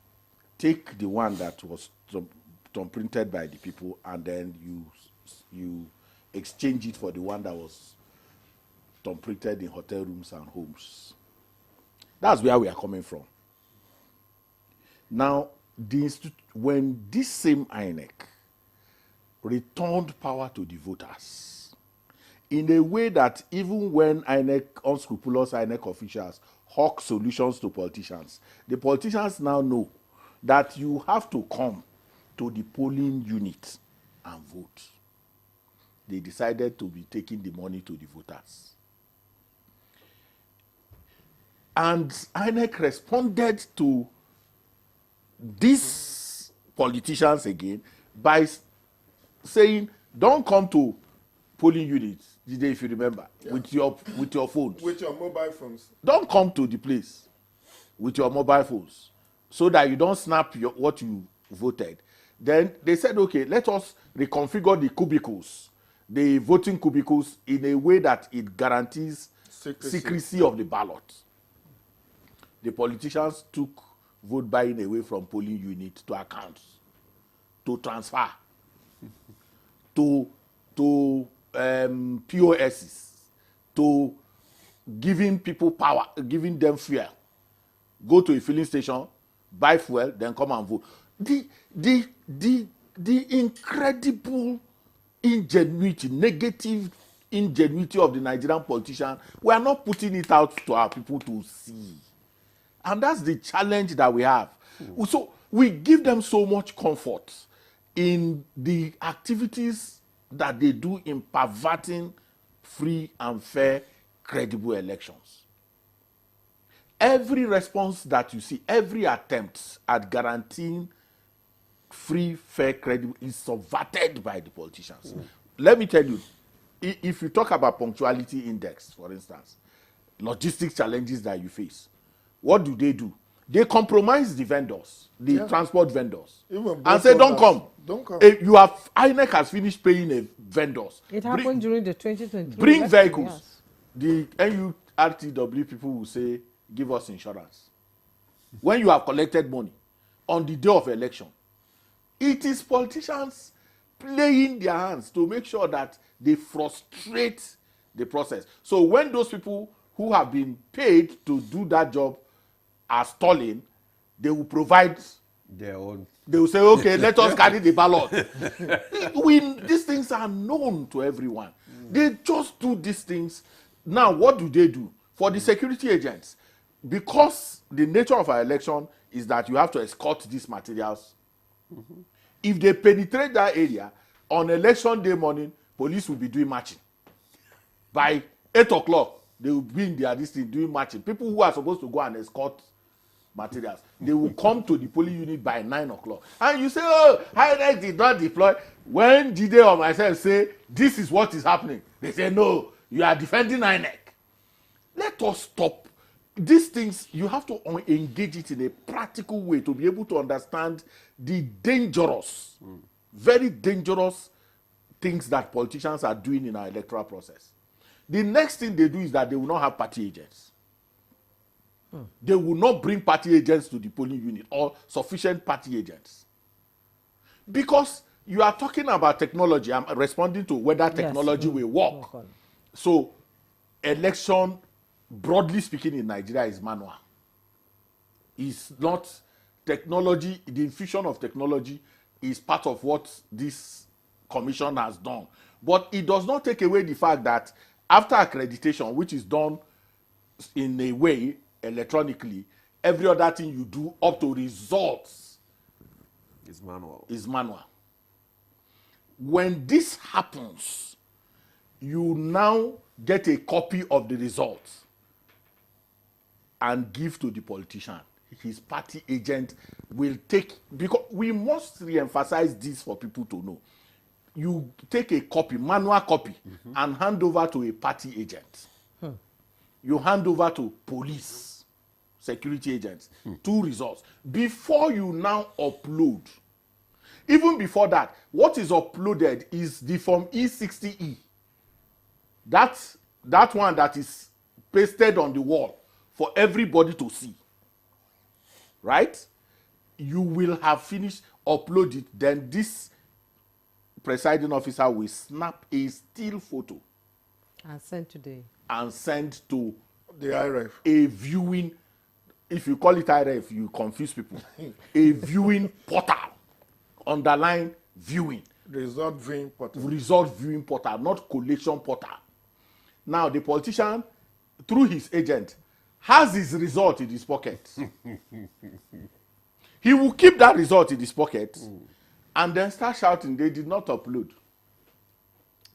take the one that was printed by the people, and then you exchange it for the one that was printed in hotel rooms and homes. That's where we are coming from. Now, when this same INEC returned power to the voters in a way that even when unscrupulous INEC officials hawk solutions to politicians, the politicians now know that you have to come to the polling unit and vote. They decided to be taking the money to the voters. And INEC responded to these politicians again by saying, don't come to polling units, if you remember, yeah, with your phones. With your mobile phones. Don't come to the place with your mobile phones so that you don't snap what you voted. Then they said, okay, let us reconfigure the cubicles, the voting cubicles, in a way that it guarantees secrecy of the ballot. The politicians took vote buying away from polling units to accounts, to transfer, to POSs, to giving people power, giving them fuel. Go to a filling station, buy fuel, then come and vote. The incredible ingenuity, negative ingenuity of the Nigerian politician, we are not putting it out to our people to see. And that's the challenge that we have. So we give them so much comfort in the activities that they do in perverting free and fair, credible elections. Every response that you see, every attempt at guaranteeing free, fair, credible is subverted by the politicians. Let me tell you, if you talk about punctuality index, for instance, logistic challenges that you face, what do? They compromise the vendors, the transport vendors, and say, don't come. Don't come. INEC has finished paying the vendors. It happened during the 2023 Bring election, vehicles. Yes. The NURTW people will say, give us insurance. When you have collected money on the day of election, It is politicians playing their hands to make sure that they frustrate the process. So when those people who have been paid to do that job are stalling, they will provide their own. They will say, okay, let us carry the ballot. These things are known to everyone. They just do these things. Now, what do? For the security agents, because the nature of our election is that you have to escort these materials. If they penetrate that area, on election day morning, police will be doing marching. By 8 o'clock, they will be in their district doing marching. People who are supposed to go and escort materials, they will come to the polling unit by 9 o'clock. And you say, oh, INEC did not deploy. When Jide or myself say, this is what is happening, they say, no, you are defending INEC. Let us stop. These things, you have to engage it in a practical way to be able to understand the dangerous, very dangerous things that politicians are doing in our electoral process. The next thing they do is that they will not have party agents. They will not bring party agents to the polling unit or sufficient party agents. Because you are talking about technology. I'm responding to whether technology will work. So, election, broadly speaking, in Nigeria is manual. It's not technology. The infusion of technology is part of what this commission has done. But it does not take away the fact that after accreditation, which is done in a way electronically, every other thing you do up to results is manual. When this happens, you now get a copy of the results and give to the politician. His party agent will take, because we must re-emphasize this for people to know. You take a copy, manual copy, and hand over to a party agent. You hand over to police, security agents, 2 results. Before you now upload, even before that, what is uploaded is the form E60E. That one that is pasted on the wall for everybody to see. Right? You will have finished, upload it, then this presiding officer will snap a still photo and send to the IRF. A viewing, if you call it IRF, you confuse people. A viewing portal. Underline viewing. Result viewing portal, not collation portal. Now, the politician, through his agent, has his result in his pocket. He will keep that result in his pocket and then start shouting, they did not upload.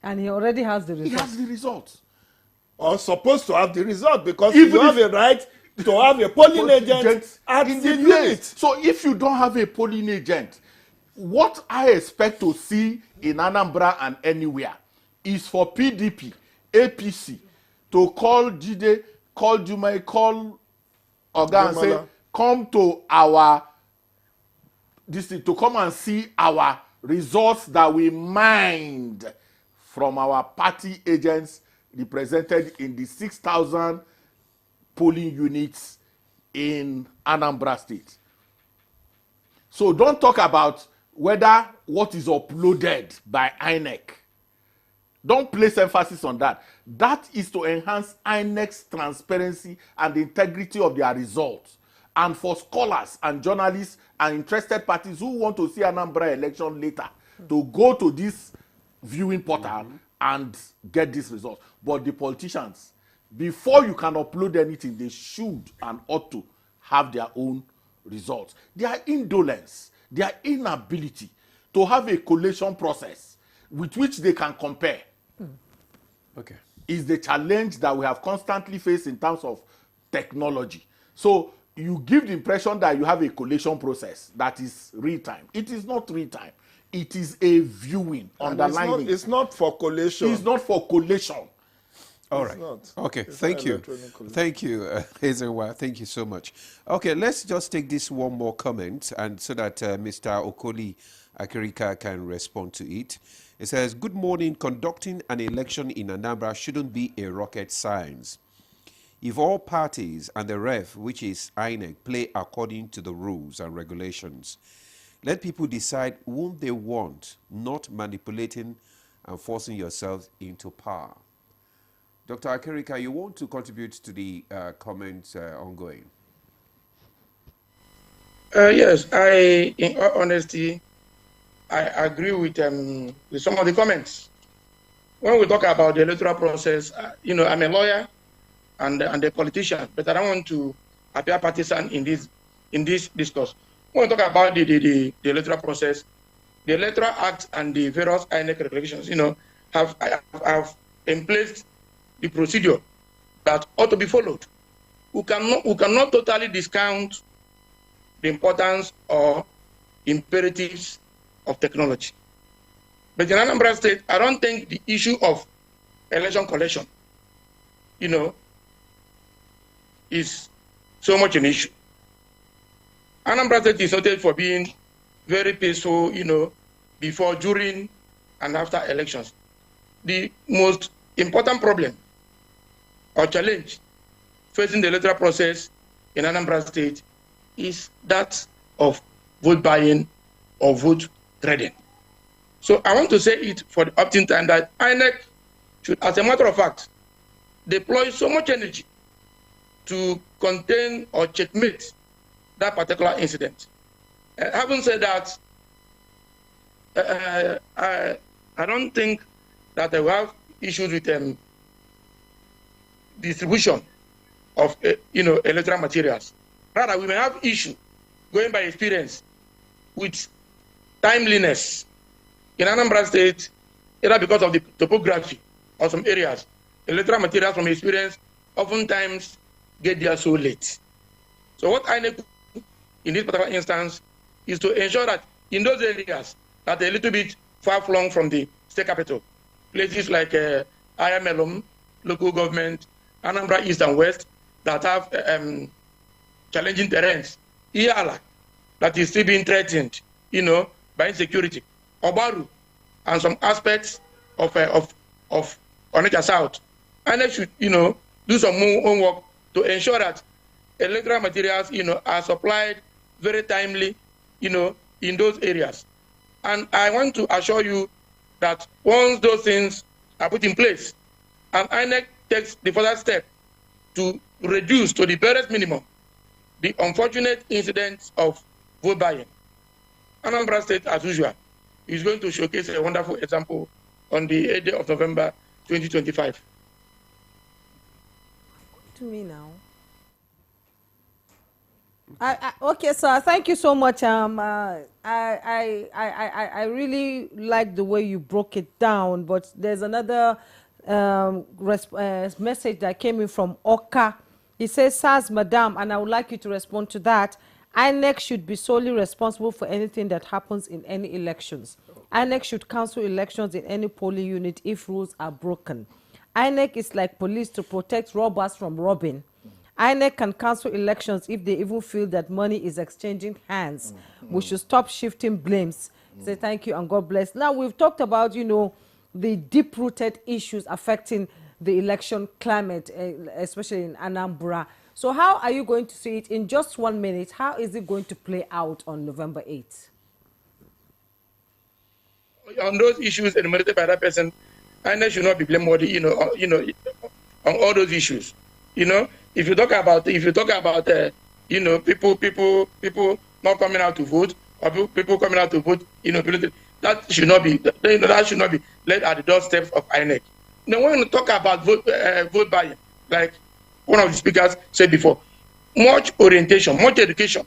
And he already has the result. He has the result. Or supposed to have the result, because you have a right to have a polling agent at the unit. So if you don't have a polling agent, what I expect to see in Anambra and anywhere is for PDP, APC to call Jide, call Jumai, call Oga and say, come to our district to come and see our results that we mined from our party agents represented in the 6,000 polling units in Anambra State. So don't talk about whether what is uploaded by INEC. Don't place emphasis on that. That is to enhance INEC's transparency and the integrity of their results. And for scholars and journalists and interested parties who want to see Anambra election later to go to this viewing portal and get these results. But the politicians, before you can upload anything, they should and ought to have their own results. Their indolence, their inability to have a collation process with which they can compare is the challenge that we have constantly faced in terms of technology. So you give the impression that you have a collation process that is real time. It is not real time. It is a viewing, underlining. It's not for collation. It's not for collation. All right. Okay, thank you. Thank you, Hazelwa. Thank you so much. Okay, let's just take this one more comment, and so that Mr. Okoli Akirika can respond to it. It says, good morning. Conducting an election in Anambra shouldn't be a rocket science. If all parties and the ref, which is INEC, play according to the rules and regulations, Let people decide whom they want, not manipulating and forcing yourself into power. Dr. Akerika, you want to contribute to the comments ongoing? Yes, in all honesty, I agree with some of the comments. When we talk about the electoral process, I'm a lawyer and a politician, but I don't want to appear partisan in this discourse. When we talk about the electoral process, the Electoral Act and the various INEC regulations, have in place the procedure that ought to be followed. We cannot totally discount the importance or imperatives of technology. But in Anambra State, I don't think the issue of election collection, is so much an issue. Anambra State is noted for being very peaceful, before, during, and after elections. The most important problem or challenge facing the electoral process in Anambra State is that of vote buying or vote trading. So I want to say it for the opting time that INEC should, as a matter of fact, deploy so much energy to contain or checkmate that particular incident. Having said that, I don't think that I will have issues with distribution of electoral materials. Rather, we may have issue, going by experience, with timeliness in Anambra State, either because of the topography or some areas. Electoral materials from experience oftentimes get there so late. So what I need in this particular instance is to ensure that in those areas that are a little bit far-flung from the state capital, places like IMLM, local government, Anambra East and West, that have challenging terrains, Iala, that is still being threatened, by insecurity, Obaru, and some aspects of Onitsha South. And they should, do some more homework to ensure that electoral materials, are supplied very timely, in those areas. And I want to assure you that once those things are put in place, and INEC takes the further step to reduce to the barest minimum the unfortunate incidents of vote buying, Anambra State, as usual, is going to showcase a wonderful example on the 8th day of November 2025. To me now. Okay, sir. Thank you so much. I really like the way you broke it down. But there's another message that came in from Oka. He says, "Saz, Madam," and I would like you to respond to that. INEC should be solely responsible for anything that happens in any elections. INEC should cancel elections in any polling unit if rules are broken. INEC is like police to protect robbers from robbing. INEC can cancel elections if they even feel that money is exchanging hands. We should stop shifting blames. Say thank you and God bless. Now, we've talked about, the deep-rooted issues affecting the election climate, especially in Anambra. So how are you going to see it in just 1 minute? How is it going to play out on November 8th? On those issues enumerated by that person, INEC should not be blameworthy, on all those issues. If you talk about people not coming out to vote, or people coming out to vote, that should not be led at the doorsteps of INEC. Now, when we talk about vote buying, like one of the speakers said before, much orientation, much education,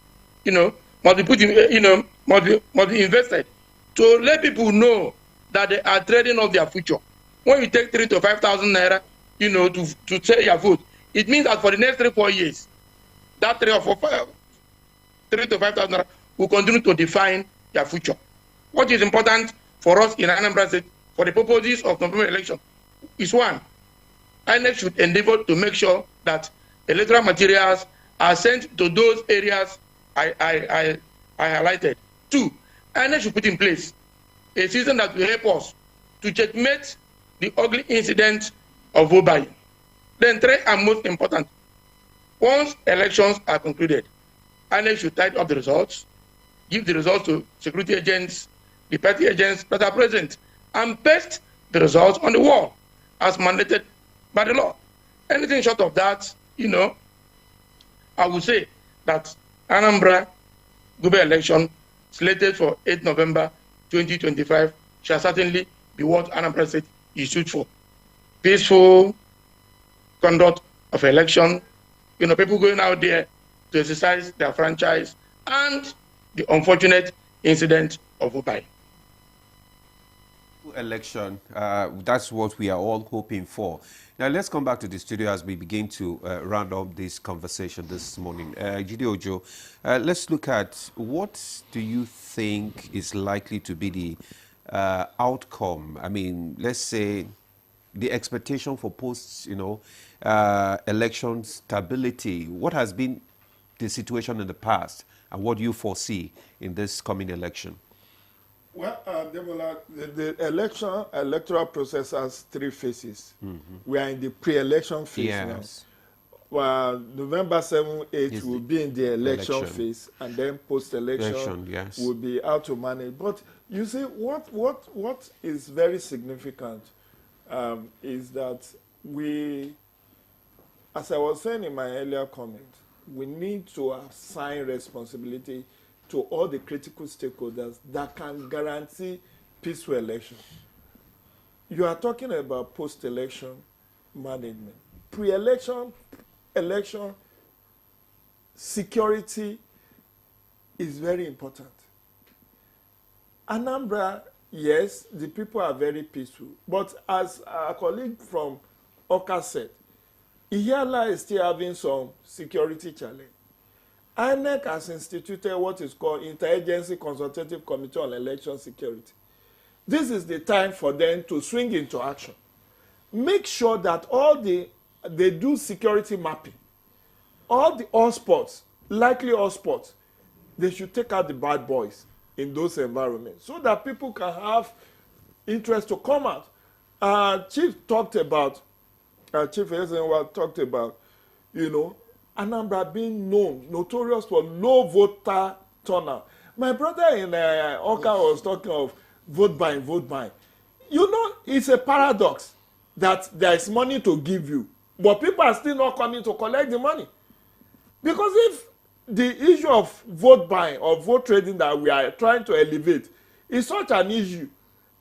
must be put in, must be invested to let people know that they are trading off their future. When you take 3,000 to 5,000 naira, to sell your vote, it means that for the next 3-4 years, that 3,000 to 5,000 naira will continue to define their future. What is important for us in Anambra State for the purposes of November election is one, INEC should endeavor to make sure that electoral materials are sent to those areas I highlighted. Two, INEC should put in place a system that will help us to checkmate the ugly incident of vote buying. Then three, and most important, once elections are concluded, INEC should tidy up the results, give the results to security agents, the party agents that are present, and paste the results on the wall as mandated by the law. Anything short of that, I would say that Anambra Gube election slated for 8 November 2025 shall certainly be what Anambra State is stood for. Peaceful conduct of election, people going out there to exercise their franchise, and the unfortunate incident of Opai. Election, that's what we are all hoping for. Now let's come back to the studio as we begin to round up this conversation this morning. Jide Ojo, let's look at what do you think is likely to be the outcome? I mean, let's say the expectation for post-election stability. What has been the situation in the past, and what do you foresee in this coming election? Well, Debola, the electoral process has 3 phases. We are in the pre-election phase now. Well, November 7, 8 will be in the election phase, and then post-election will be how to manage. But you see, what is very significant is that we, as I was saying in my earlier comment, we need to assign responsibility to all the critical stakeholders that can guarantee peaceful election. You are talking about post-election management. Pre-election, election, security is very important. Anambra, yes, the people are very peaceful. But as our colleague from Oka said, Ihiala is still having some security challenge. INEC has instituted what is called Interagency Consultative Committee on Election Security. This is the time for them to swing into action. Make sure that they do security mapping. All the hotspots, likely hotspots, they should take out the bad boys in those environments so that people can have interest to come out. Chief Ezenwa talked about, Anambra being notorious for low voter turnout. My brother in Oka was talking of vote buying. It's a paradox that there is money to give you, but people are still not coming to collect the money. Because if the issue of vote buying or vote trading that we are trying to elevate is such an issue,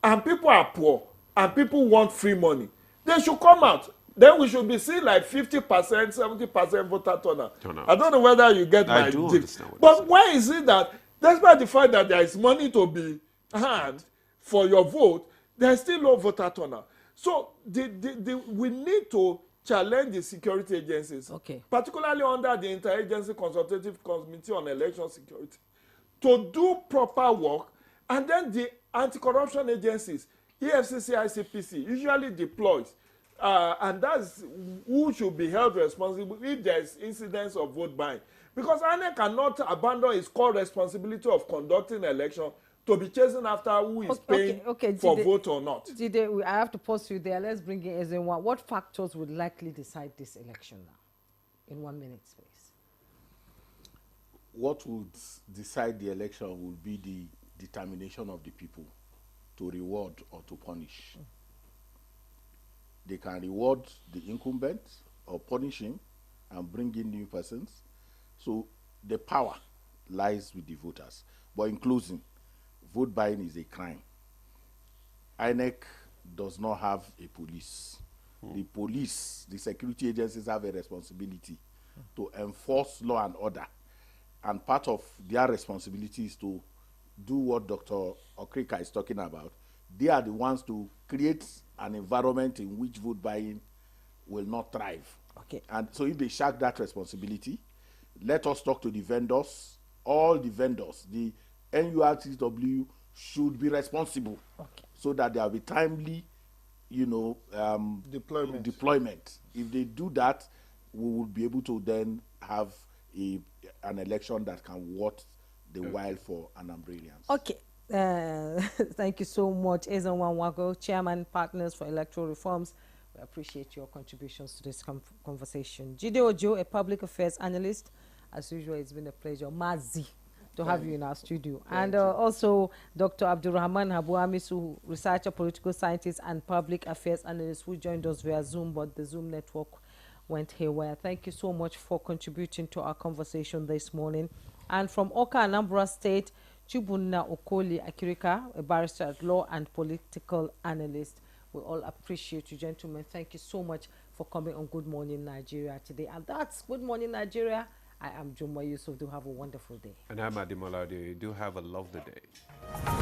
and people are poor, and people want free money, they should come out. Then we should be seeing like 50%, 70% voter turnout. I don't know whether you get my drift. But why is it that, despite the fact that there is money to be had for your vote, there is still low voter turnout? So we need to challenge the security agencies, particularly under the Interagency Consultative Committee on Election Security, to do proper work, and then the anti-corruption agencies, EFCC, ICPC, usually deploys. And that's who should be held responsible if there's incidents of vote buying. Because INEC cannot abandon its core responsibility of conducting election to be chasing after who is paying for vote or not. Jide, I have to pause you there. Let's bring in Ezenwa. What factors would likely decide this election now? In 1 minute, please. What would decide the election will be the determination of the people to reward or to punish. They can reward the incumbent or punish him and bring in new persons. So the power lies with the voters. But in closing, vote buying is a crime. INEC does not have a police. The police, the security agencies have a responsibility to enforce law and order. And part of their responsibility is to do what Dr. Okrika is talking about. They are the ones to create an environment in which vote buying will not thrive. And so if they shirk that responsibility, let us talk to the vendors. All the vendors, the NURTW should be responsible so that there will be timely, deployment. If they do that, we will be able to then have an election that can worth the while for Anambrarians. Thank you so much, Ezenwa Nwago, Chairman, Partners for Electoral Reforms. We appreciate your contributions to this conversation. Jide Ojo, a public affairs analyst. As usual, it's been a pleasure. Mazi, to have you in our studio. And also Dr. Abdulrahman Habuamisu, researcher, political scientist, and public affairs analyst, who joined us via Zoom, but the Zoom network went haywire. Thank you so much for contributing to our conversation this morning. And from Oka, Anambra State, Chubunna Okoli Akirika, a barrister at law and political analyst. We all appreciate you, gentlemen. Thank you so much for coming on Good Morning Nigeria today. And that's Good Morning Nigeria. I am Juma Yusuf. Do have a wonderful day. And I'm Ademola. Do have a lovely day.